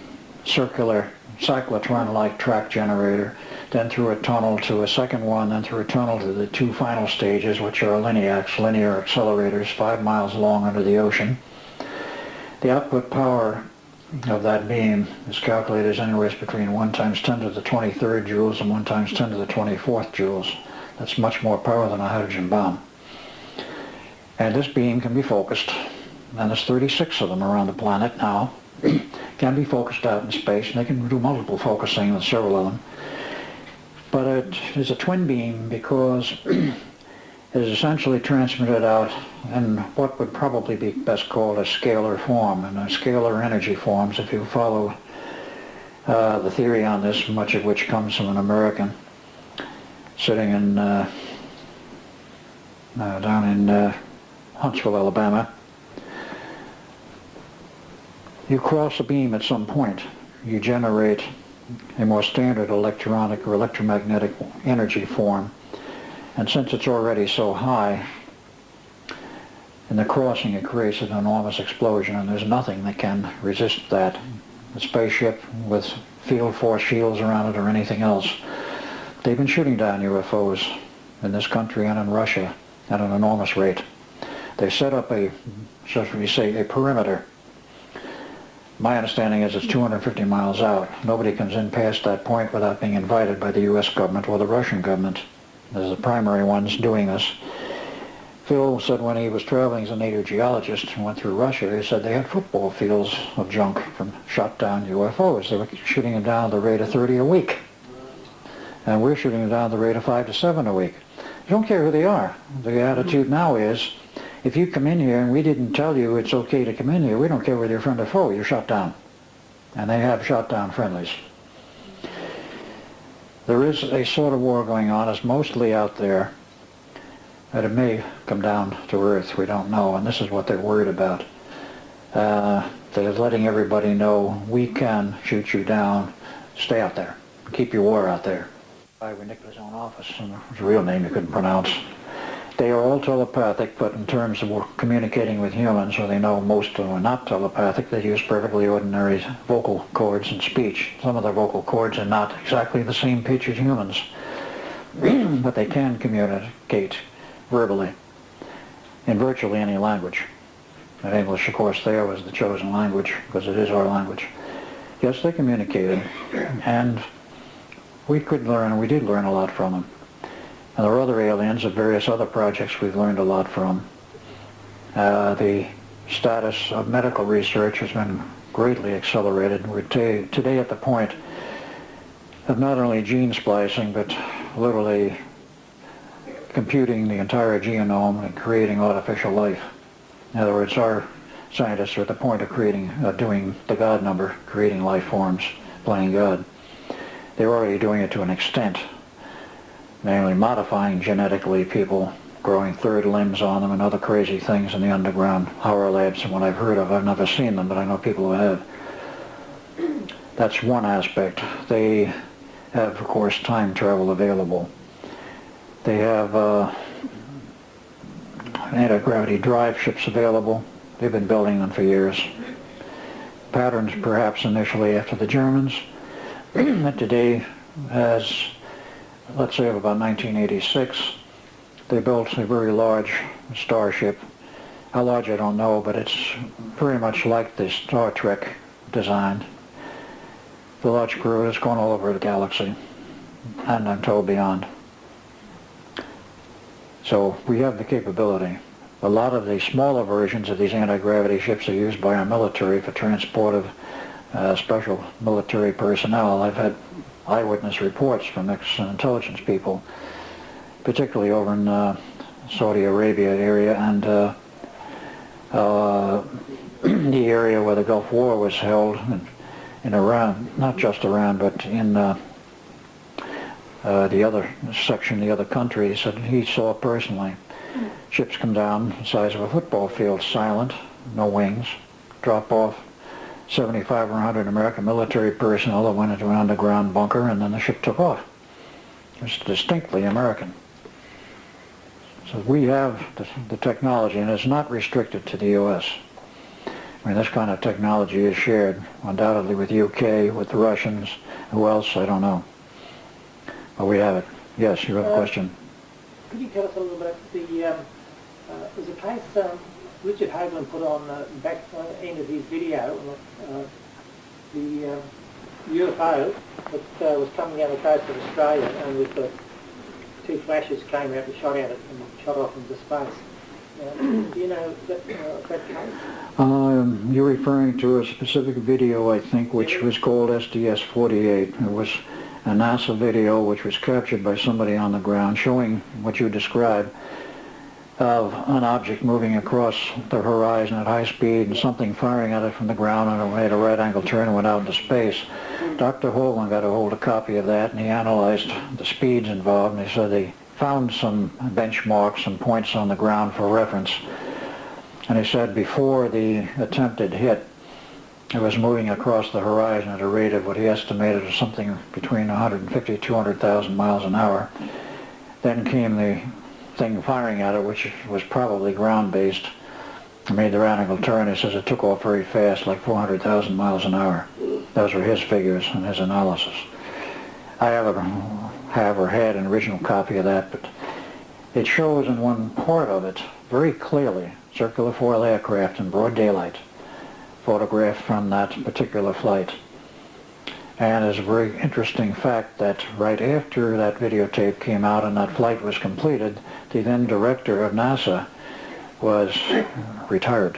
circular cyclotron-like track generator, then through a tunnel to a second one, then through a tunnel to the 2 final stages, which are linear accelerators 5 miles long under the ocean. The output power of that beam is calculated as anywhere between 1 times 10 to the 23rd joules and 1 times 10 to the 24th joules. That's much more power than a hydrogen bomb. And this beam can be focused, and there's 36 of them around the planet now, can be focused out in space, and they can do multiple focusing with several of them. But it is a twin beam because it is essentially transmitted out in what would probably be best called a scalar form, and scalar energy forms, if you follow the theory on this, much of which comes from an American sitting in down in Huntsville, Alabama. You cross a beam at some point, you generate a more standard electronic or electromagnetic energy form. And since it's already so high, in the crossing it creates an enormous explosion, and there's nothing that can resist that. A spaceship with field force shields around it or anything else. They've been shooting down UFOs in this country and in Russia at an enormous rate. They set up a, so we say, a perimeter. My understanding is it's 250 miles out. Nobody comes in past that point without being invited by the U.S. government or the Russian government. As the primary ones doing this. Phil said when he was traveling as a native geologist and went through Russia, he said they had football fields of junk from shot down UFOs. They were shooting them down at the rate of 30 a week. And we're shooting them down at the rate of 5 to 7 a week. You don't care who they are. The attitude now is, if you come in here and we didn't tell you it's okay to come in here, we don't care whether you're friend or foe, you're shot down. And they have shot down friendlies. There is a sort of war going on. It's mostly out there, but it may come down to earth. We don't know, and this is what they're worried about. They're letting everybody know we can shoot you down. Stay out there. Keep your war out there. By Nicholas' own office, and his real name you couldn't pronounce. They are all telepathic, but in terms of communicating with humans, so they know most of them are not telepathic. They use perfectly ordinary vocal cords and speech. Some of their vocal cords are not exactly the same pitch as humans, but they can communicate verbally in virtually any language. And English, of course, there was the chosen language, because it is our language. Yes, they communicated, and we could learn, and we did learn a lot from them. And there are other aliens of various other projects we've learned a lot from. The status of medical research has been greatly accelerated. We're today at the point of not only gene splicing, but literally computing the entire genome and creating artificial life. In other words, our scientists are at the point of doing the God number, creating life forms, playing God. They're already doing it to an extent, namely modifying genetically people, growing third limbs on them and other crazy things in the underground horror labs and what I've heard of. I've never seen them, but I know people who have. That's one aspect. They have, of course, time travel available. They have anti-gravity drive ships available. They've been building them for years. Patterns perhaps initially after the Germans. And today, as let's say of about 1986, they built a very large starship. How large I don't know, but it's very much like the Star Trek design. The large crew has gone all over the galaxy, and I'm told beyond. So we have the capability. A lot of the smaller versions of these anti-gravity ships are used by our military for transport of special military personnel. I've had eyewitness reports from ex-intelligence people, particularly over in Saudi Arabia area and the area where the Gulf War was held in Iran, not just Iran, but in the other section, the other countries that he saw personally. Ships come down the size of a football field, silent, no wings, drop off 75 or 100 American military personnel that went into an underground bunker, and then the ship took off. It was distinctly American. So we have the technology, and it's not restricted to the U.S. I mean, this kind of technology is shared undoubtedly with UK, with the Russians, who else, I don't know. But we have it. Yes, you have a question. Could you tell us a little bit about there's a case Richard Hoagland put on back end of his video, the UFO that was coming out of the coast of Australia, and with the two flashes came out and shot at it and shot off into space. Do you know that case? You're referring to a specific video, I think, which was called SDS-48. It was a NASA video which was captured by somebody on the ground showing what you described of an object moving across the horizon at high speed and something firing at it from the ground, and it made a right angle turn and went out into space. Dr. Hoagland got a hold of a copy of that, and he analyzed the speeds involved, and he said they found some benchmarks, some points on the ground for reference. And he said before the attempted hit, it was moving across the horizon at a rate of what he estimated was something between 150 to 200,000 miles an hour. Then came the thing firing at it, which was probably ground-based. It made the right angle turn. He says it took off very fast, like 400,000 miles an hour. Those were his figures and his analysis. I have or had an original copy of that, but it shows in one part of it very clearly circular foil aircraft in broad daylight, photographed from that particular flight. And it's a very interesting fact that right after that videotape came out and that flight was completed, the then director of NASA was retired.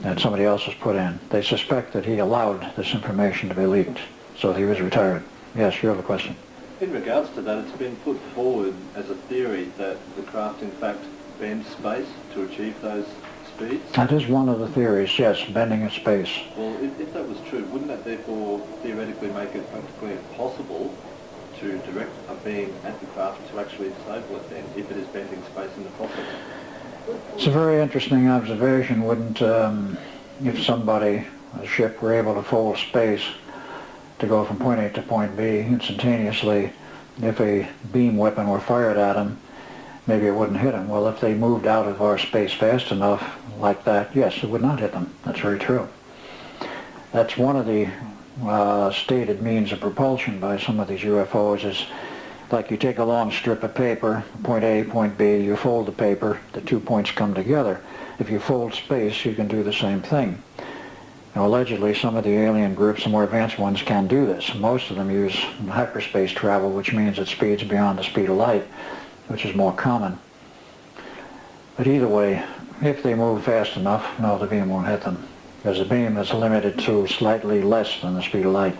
And somebody else was put in. They suspect that he allowed this information to be leaked, so he was retired. Yes, you have a question. In regards to that, it's been put forward as a theory that the craft in fact bend space to achieve those speeds? That is one of the theories, yes, bending in space. Well, if that was true, wouldn't that therefore theoretically make it practically impossible to direct a beam at the craft to actually disable it then, if it is bending space in the process? It's a very interesting observation. Wouldn't, if somebody, a ship, were able to fold space to go from point A to point B instantaneously, if a beam weapon were fired at them, maybe it wouldn't hit them. Well, if they moved out of our space fast enough like that, yes, it would not hit them. That's very true. That's one of the stated means of propulsion by some of these UFOs is like you take a long strip of paper, point A, point B, you fold the paper, the 2 points come together. If you fold space, you can do the same thing. Now, allegedly, some of the alien groups, the more advanced ones, can do this. Most of them use hyperspace travel, which means at speeds beyond the speed of light, which is more common. But either way, if they move fast enough, no, the beam won't hit them, because the beam is limited to slightly less than the speed of light.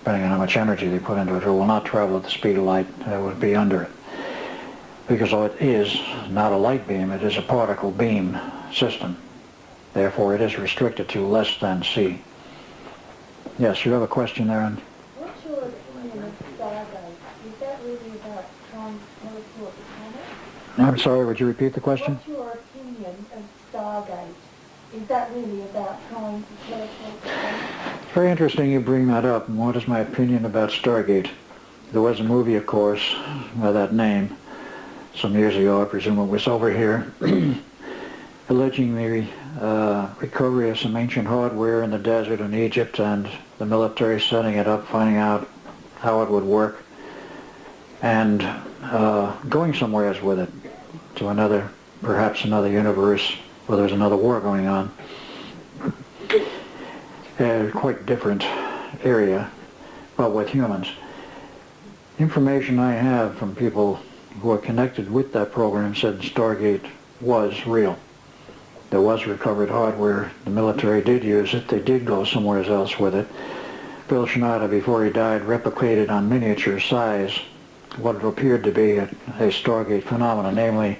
Depending on how much energy they put into it, it will not travel at the speed of light. It would be under it. Because it is not a light beam, it is a particle beam system. Therefore, it is restricted to less than c. Yes, you have a question there? What's your opinion of Stargate? Is that really about time to teleport the planet? I'm sorry, would you repeat the question? What's your opinion of Stargate? Is that really about trying to teleport the planet? It's very interesting you bring that up. And what is my opinion about Stargate? There was a movie, of course, by that name, some years ago. I presume it was over here, alleging the recovery of some ancient hardware in the desert in Egypt and the military setting it up, finding out how it would work, and going somewhere with it to another, perhaps another universe where there's another war going on. Quite different area, but with humans. Information I have from people who are connected with that program said Stargate was real. There was recovered hardware. The military did use it. They did go somewhere else with it. Bill Schneider, before he died, replicated on miniature size what it appeared to be a Stargate phenomenon, namely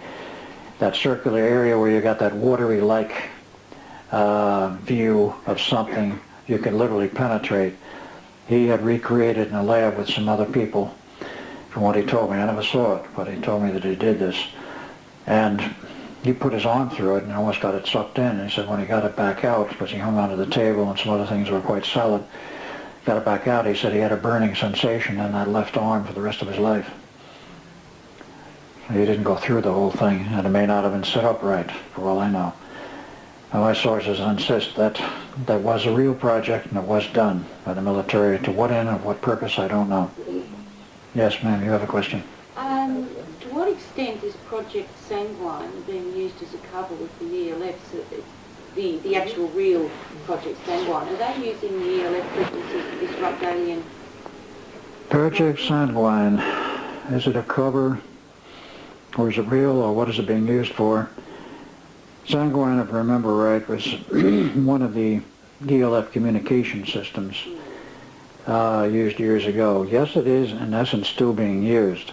that circular area where you got that watery-like view of something you could literally penetrate. He had recreated in a lab with some other people, from what he told me. I never saw it, but he told me that he did this. And he put his arm through it and almost got it sucked in. And he said when he got it back out, because he hung onto the table and some other things were quite solid, got it back out, he said he had a burning sensation in that left arm for the rest of his life. He didn't go through the whole thing, and it may not have been set up right, for all I know. Now, my sources insist that that was a real project and it was done by the military. To what end and what purpose, I don't know. Yes, ma'am, you have a question. To what extent is Project Sanguine being used as a cover with the ELFs, the actual real Project Sanguine? Are they using the ELF frequencies to disrupt alien? Project Sanguine, is it a cover, or is it real, or what is it being used for? Sanguine, if I remember right, was one of the ELF communication systems used years ago. Yes, it is in essence still being used,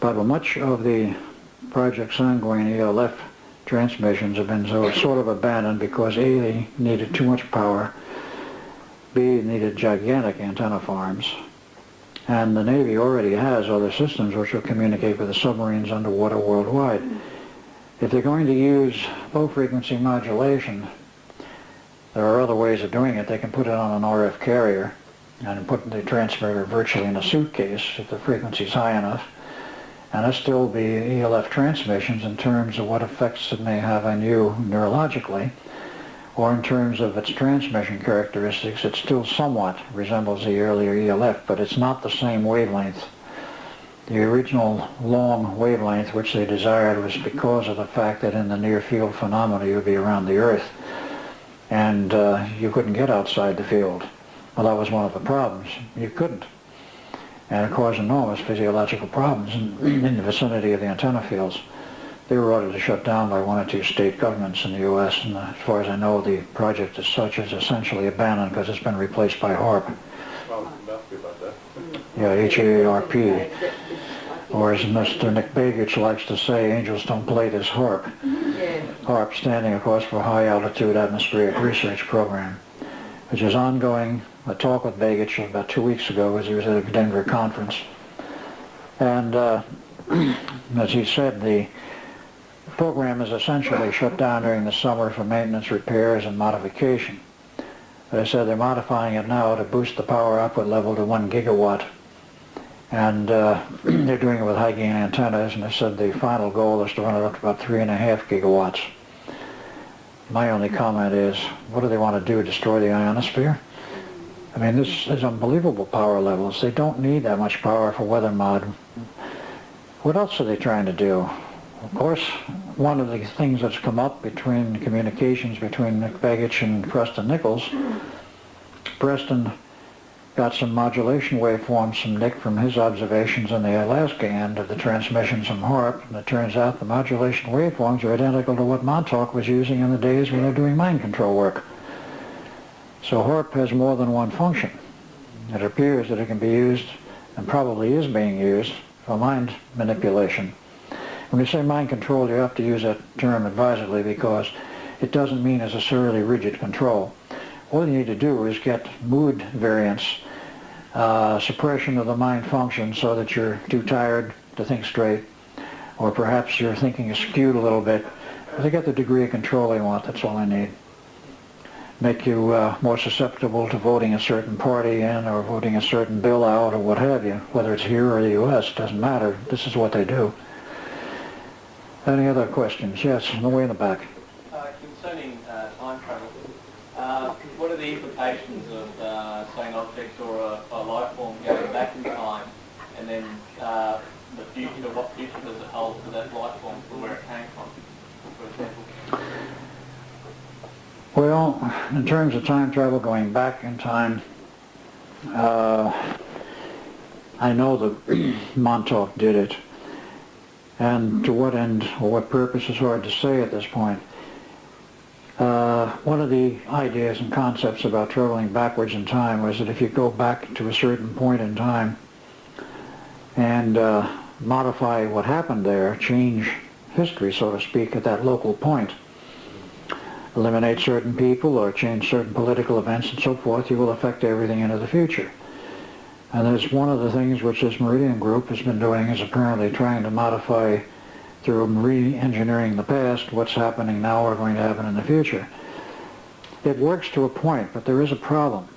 but much of the Project Sanguine ELF transmissions have been sort of abandoned because A, they needed too much power, B, they needed gigantic antenna farms, and the Navy already has other systems which will communicate with the submarines underwater worldwide. If they're going to use low-frequency modulation, there are other ways of doing it. They can put it on an RF carrier and put the transmitter virtually in a suitcase if the frequency is high enough, and it'll still be ELF transmissions in terms of what effects it may have on you neurologically, or in terms of its transmission characteristics. It still somewhat resembles the earlier ELF, but it's not the same wavelength. The original long wavelength which they desired was because of the fact that in the near field phenomena you would be around the Earth and you couldn't get outside the field. Well, that was one of the problems. You couldn't. And it caused enormous physiological problems in the vicinity of the antenna fields. They were ordered to shut down by one or two state governments in the U.S. and as far as I know the project as such is essentially abandoned because it's been replaced by HAARP. Well, about that. Yeah, HAARP. Or as Mr. Nick Begich likes to say, angels don't play this harp. Yeah. HARP standing, of course, for High Altitude Atmospheric Research Program, which is ongoing. A talk with Begich about 2 weeks ago as he was at a Denver conference. And as he said, the program is essentially shut down during the summer for maintenance, repairs, and modification. But I said they're modifying it now to boost the power output level to 1 gigawatt. And they're doing it with high gain antennas, and they said the final goal is to run it up to about 3.5 gigawatts. My only comment is, what do they want to do, destroy the ionosphere? I mean, this is unbelievable power levels. They don't need that much power for weather mod. What else are they trying to do? Of course, one of the things that's come up between communications between Nick Begich and Preston Nichols, Preston got some modulation waveforms from Nick from his observations on the Alaska end of the transmissions from HARP, and it turns out the modulation waveforms are identical to what Montauk was using in the days when they were doing mind control work. So HARP has more than one function. It appears that it can be used, and probably is being used, for mind manipulation. When you say mind control, you have to use that term advisedly because it doesn't mean necessarily rigid control. All you need to do is get mood variance, suppression of the mind function so that you're too tired to think straight, or perhaps your thinking is skewed a little bit. But they get the degree of control they want, that's all I need. Make you more susceptible to voting a certain party in or voting a certain bill out or what have you, whether it's here or the U.S., doesn't matter. This is what they do. Any other questions? Yes, on the way in the back. Concerning time travel, what are the implications of saying objects or a life form going back in time, and then the future, what future does it hold for that life form from where it came from, for example? Well, in terms of time travel going back in time, I know that Montauk did it, and to what end or what purpose is hard to say at this point. One of the ideas and concepts about traveling backwards in time was that if you go back to a certain point in time and modify what happened there, change history, so to speak, at that local point, eliminate certain people or change certain political events and so forth, you will affect everything into the future. And there's one of the things which this Meridian group has been doing is apparently trying to modify through re-engineering the past what's happening now or going to happen in the future. It works to a point, but there is a problem.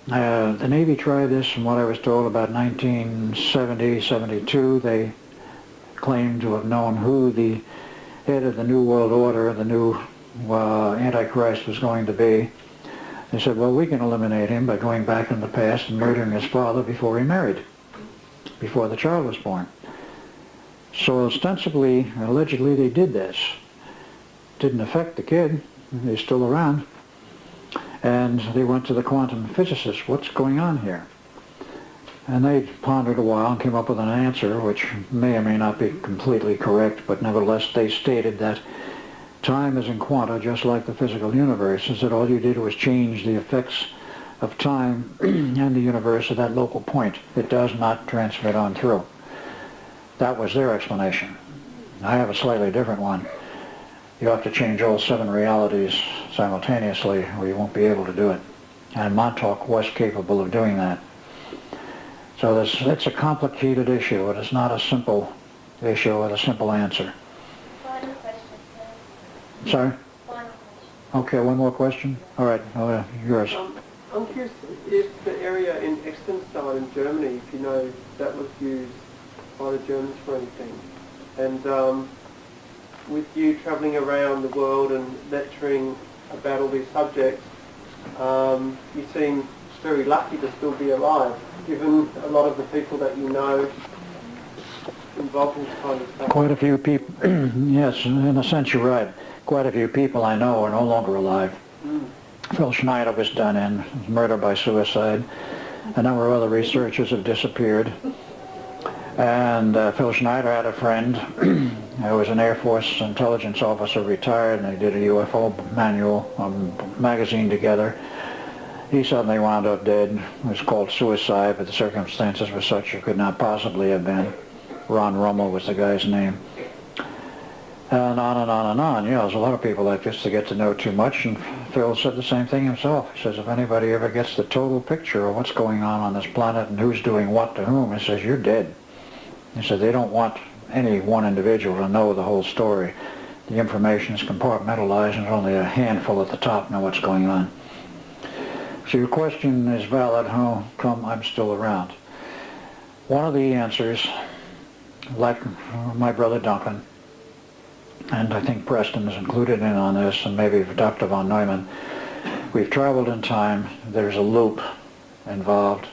The Navy tried this, from what I was told, about 1970, 72. They claimed to have known who the head of the New World Order, the new Antichrist, was going to be. They said, well, we can eliminate him by going back in the past and murdering his father before he married, before the child was born. So ostensibly, allegedly, they did this. Didn't affect the kid. He's still around. And they went to the quantum physicists. What's going on here? And they pondered a while and came up with an answer, which may or may not be completely correct, but nevertheless they stated that time is in quanta, just like the physical universe, is that all you did was change the effects of time and the universe at that local point. It does not transmit on through. That was their explanation. I have a slightly different one. You have to change all 7 realities simultaneously or you won't be able to do it. And Montauk was capable of doing that. So it's a complicated issue. It is not a simple issue with a simple answer. Final question, sir. Sorry? Final question. Okay, one more question? All right, yours. I'm curious if the area in Extenstein in Germany, if you know, that was used by the Germans for anything. And with you travelling around the world and lecturing about all these subjects, you seem very lucky to still be alive, given a lot of the people that you know involved in this kind of stuff. Quite a few people, yes, in a sense you're right. Quite a few people I know are no longer alive. Phil Schneider was done in, murder by suicide. A number of other researchers have disappeared. And Phil Schneider had a friend who was an Air Force intelligence officer, retired, and they did a UFO manual, magazine together. He suddenly wound up dead. It was called suicide, but the circumstances were such it could not possibly have been. Ron Rummel was the guy's name. And on and on and on. You know, there's a lot of people like this that get to know too much, and Phil said the same thing himself. He says, if anybody ever gets the total picture of what's going on this planet and who's doing what to whom, he says, you're dead. He said, they don't want any one individual to know the whole story. The information is compartmentalized and only a handful at the top know what's going on. So your question is valid, how come I'm still around? One of the answers, like my brother Duncan, and I think Preston is included in on this, and maybe Dr. von Neumann, we've traveled in time, there's a loop involved,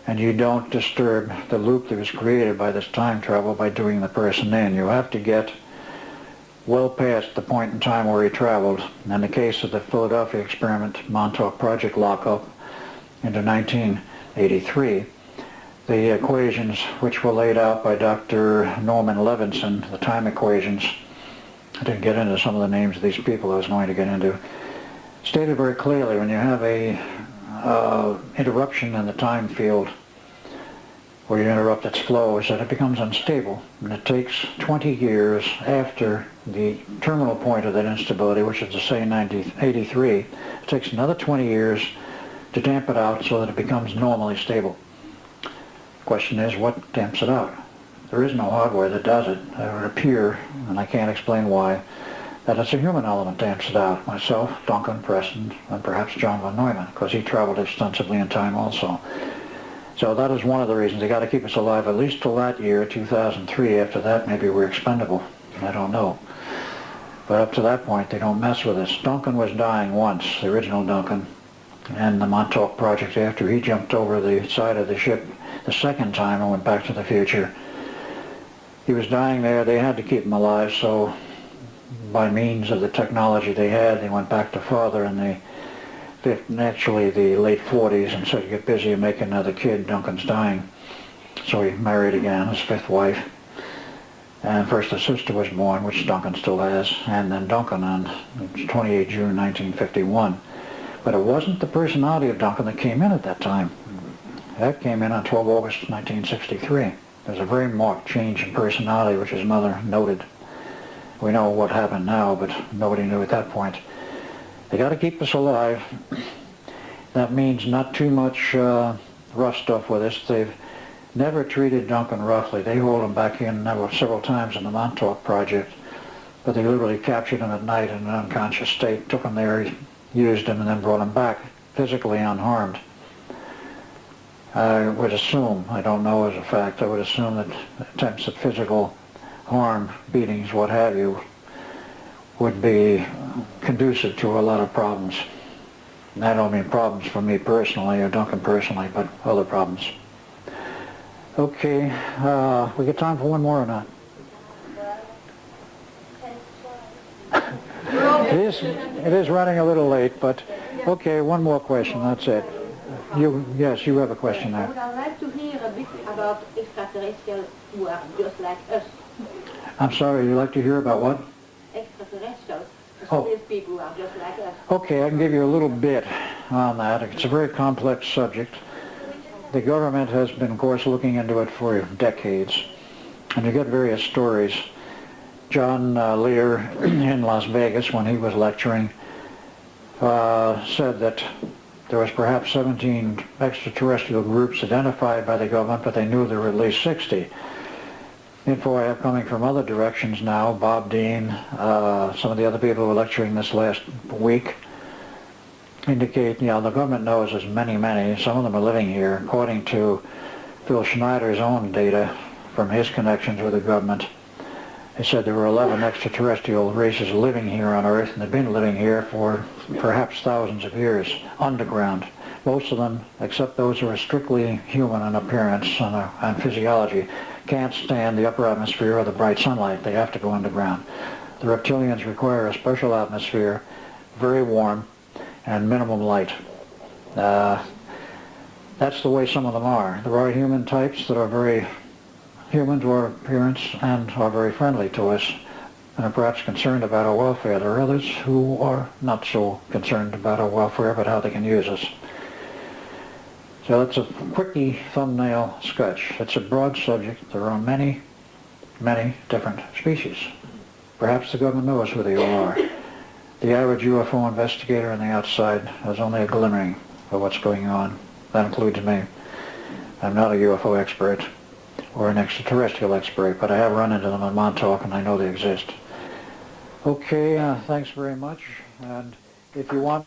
and you don't disturb the loop that was created by this time travel by doing the person in. You have to get well past the point in time where he traveled. In the case of the Philadelphia experiment Montauk project lockup into 1983, the equations which were laid out by Dr. Norman Levinson, the time equations, I didn't get into some of the names of these people I was going to get into, stated very clearly when you have a interruption in the time field where you interrupt its flow is that it becomes unstable, and it takes 20 years after the terminal point of that instability, which is to say 1983, it takes another 20 years to damp it out so that it becomes normally stable. The question is, what damps it out? There is no hardware that does it. It would appear, and I can't explain why, that it's a human element damps it out. Myself, Duncan, Preston, and perhaps John von Neumann, because he traveled extensively in time also. So that is one of the reasons. They got to keep us alive at least till that year, 2003. After that, maybe we're expendable. I don't know. But up to that point, they don't mess with us. Duncan was dying once, the original Duncan, and the Montauk project after he jumped over the side of the ship the second time and went back to the future. He was dying there. They had to keep him alive, so by means of the technology they had, they went back to father in the actually the late 40s and said, get busy and make another kid. Duncan's dying. So he married again, his fifth wife. And first a sister was born, which Duncan still has, and then Duncan on 28 June 1951. But it wasn't the personality of Duncan that came in at that time. That came in on 12 August 1963. There's a very marked change in personality, which his mother noted. We know what happened now, but nobody knew at that point. They got to keep us alive. That means not too much rough stuff with us. They've never treated Duncan roughly. They hold him back in several times in the Montauk project, but they literally captured him at night in an unconscious state, took him there, used him, and then brought him back physically unharmed. I would assume, I don't know as a fact, I would assume that attempts at physical harm, beatings, what have you, would be conducive to a lot of problems. And I don't mean problems for me personally or Duncan personally, but other problems. Okay, we got time for one more or not? It is running a little late, but okay, one more question, that's it. Yes, you have a question there. I would like to hear a bit about extraterrestrials who are just like us. I'm sorry, you'd like to hear about what? Extraterrestrials. Oh. These people who are just like us. Okay, I can give you a little bit on that. It's a very complex subject. The government has been, of course, looking into it for decades, and you get various stories. John Lear in Las Vegas, when he was lecturing, said that there was perhaps 17 extraterrestrial groups identified by the government, but they knew there were at least 60. Info I have coming from other directions now, Bob Dean, some of the other people who were lecturing this last week, indicate, the government knows there's many, some of them are living here. According to Phil Schneider's own data from his connections with the government, they said there were 11 extraterrestrial races living here on Earth, and they've been living here for perhaps thousands of years, underground. Most of them, except those who are strictly human in appearance and physiology, can't stand the upper atmosphere or the bright sunlight. They have to go underground. The reptilians require a special atmosphere, very warm, and minimum light. That's the way some of them are. There are human types that are very human to our appearance and are very friendly to us and are perhaps concerned about our welfare. There are others who are not so concerned about our welfare but how they can use us. So it's a quickie thumbnail sketch. It's a broad subject. There are many, many different species. Perhaps the government knows who they all are. The average UFO investigator on the outside has only a glimmering of what's going on. That includes me. I'm not a UFO expert or an extraterrestrial expert, but I have run into them in Montauk and I know they exist. Okay, thanks very much. And if you want